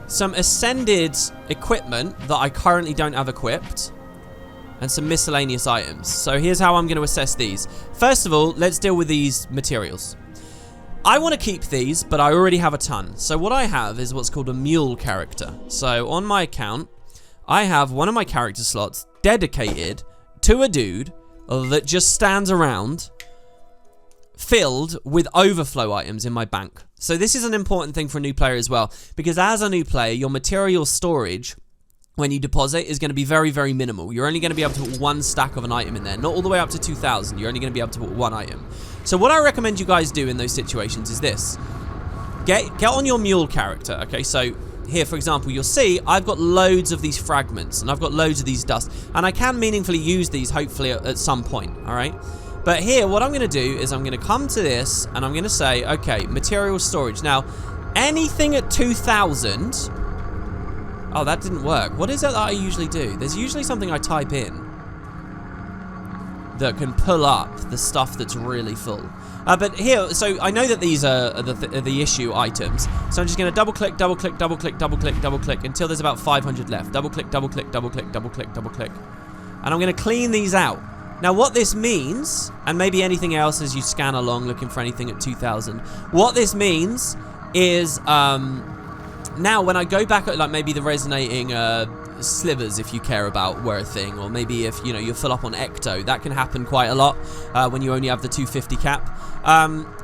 Some ascended equipment that I currently don't have equipped. And some miscellaneous items. So here's how I'm going to assess these. First of all, let's deal with these materials. I want to keep these, but I already have a ton. So what I have is what's called a mule character. So on my account, I have one of my character slots dedicated to a dude that just stands around filled with overflow items in my bank. So this is an important thing for a new player as well, because as a new player, your material storage when you deposit is going to be very, very minimal. You're only going to be able to put one stack of an item in there, not all the way up to 2,000. You're only going to be able to put one item. So what I recommend you guys do in those situations is this. Get on your mule character, okay? So here, for example, you'll see I've got loads of these fragments and I've got loads of these dust, and I can meaningfully use these hopefully at some point, all right? But here, what I'm going to do is I'm going to come to this and I'm going to say, okay, material storage. Now, anything at 2,000... Oh, that didn't work. What is it that I usually do? There's usually something I type in that can pull up the stuff that's really full. But here, so I know that these are the issue items. So I'm just going to double click, double click, double click, double click, double click until there's about 500 left. Double click, double click, double click, double click, double click. And I'm going to clean these out. Now what this means, and maybe anything else as you scan along looking for anything at 2,000, what this means is... now, when I go back at, like, maybe the resonating slivers if you care about where a thing, or maybe if, you know, you're full up on ecto. That can happen quite a lot when you only have the 250 cap.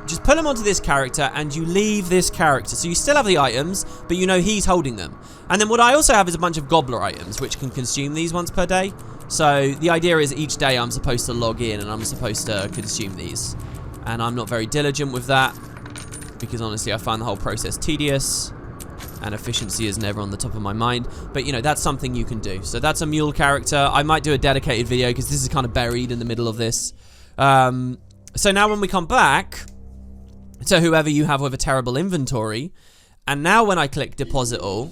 Just put them onto this character and you leave this character. So you still have the items, but you know he's holding them. And then what I also have is a bunch of gobbler items, which can consume these once per day. So the idea is each day I'm supposed to log in and I'm supposed to consume these. And I'm not very diligent with that, because honestly I find the whole process tedious, and efficiency is never on the top of my mind. But you know, that's something you can do. So that's a mule character. I might do a dedicated video because this is kind of buried in the middle of this. So now when we come back to whoever you have with a terrible inventory, and now when I click deposit all,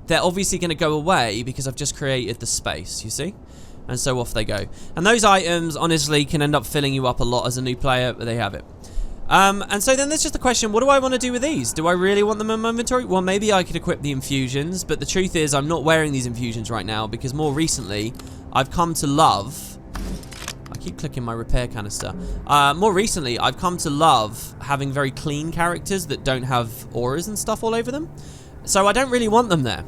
they're obviously going to go away because I've just created the space, you see? And so off they go. And those items, honestly, can end up filling you up a lot as a new player, but they have it. And so then there's just the question, what do I want to do with these? Do I really want them in my inventory? Well, maybe I could equip the infusions, but the truth is I'm not wearing these infusions right now because more recently I've come to love... I keep clicking my repair canister. More recently I've come to love having very clean characters that don't have auras and stuff all over them. So I don't really want them there.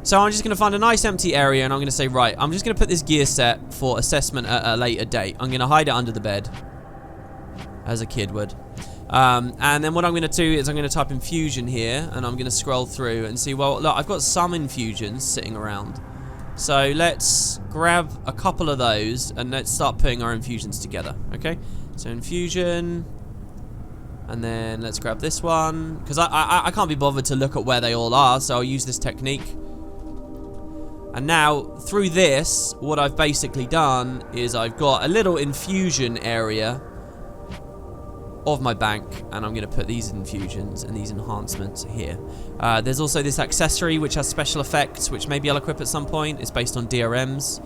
So I'm just going to find a nice empty area and I'm going to say, right, I'm just going to put this gear set for assessment at a later date. I'm going to hide it under the bed, as a kid would. And then what I'm going to do is I'm going to type infusion here, and I'm going to scroll through and see, well, look, I've got some infusions sitting around. So let's grab a couple of those and let's start putting our infusions together, okay? So infusion, and then let's grab this one, because I can't be bothered to look at where they all are, so I'll use this technique. And now, through this, what I've basically done is I've got a little infusion area of my bank, and I'm going to put these infusions and these enhancements here. There's also this accessory which has special effects, which maybe I'll equip at some point. It's based on DRMs.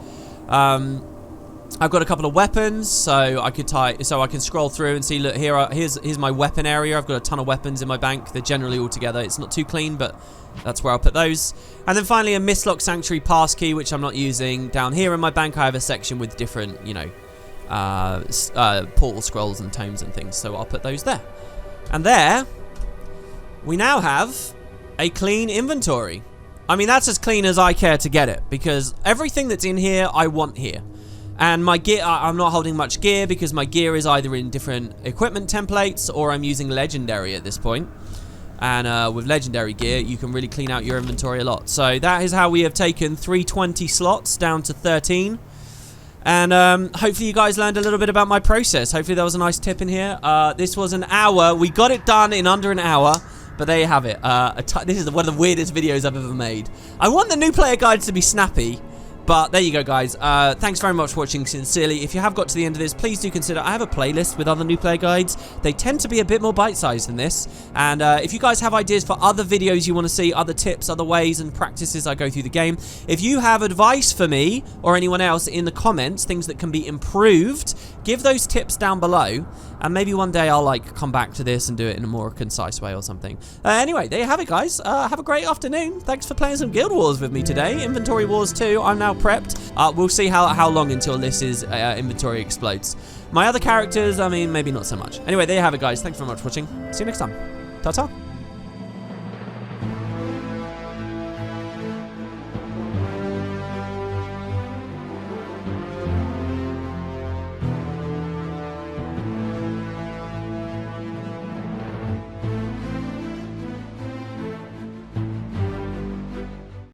I've got a couple of weapons, so I can scroll through and see. Look, here's my weapon area. I've got a ton of weapons in my bank. They're generally all together. It's not too clean, but that's where I'll put those. And then finally, a Mistlock Sanctuary passkey, which I'm not using. Down here in my bank, I have a section with different, you know, portal scrolls and tomes and things, so I'll put those there. And there we now have a clean inventory. I mean, that's as clean as I care to get it, because everything that's in here I want here. And my gear, I'm not holding much gear because my gear is either in different equipment templates or I'm using legendary at this point. And with legendary gear, you can really clean out your inventory a lot. So that is how we have taken 320 slots down to 13. And hopefully you guys learned a little bit about my process. Hopefully there was a nice tip in here. This was an hour. We got it done in under an hour. But there you have it. This is one of the weirdest videos I've ever made. I want the new player guides to be snappy. But there you go, guys. Thanks very much for watching, sincerely. If you have got to the end of this, please do consider, I have a playlist with other new player guides. They tend to be a bit more bite-sized than this. And if you guys have ideas for other videos you want to see, other tips, other ways and practices I go through the game, if you have advice for me or anyone else in the comments, things that can be improved, give those tips down below. And maybe one day I'll like come back to this and do it in a more concise way or something. Anyway, there you have it, guys. Have a great afternoon. Thanks for playing some Guild Wars with me today. Inventory Wars 2. I'm now prepped. We'll see how long until this is inventory explodes. My other characters, I mean, maybe not so much. Anyway, there you have it, guys. Thanks very much for watching. See you next time. Ta-ta.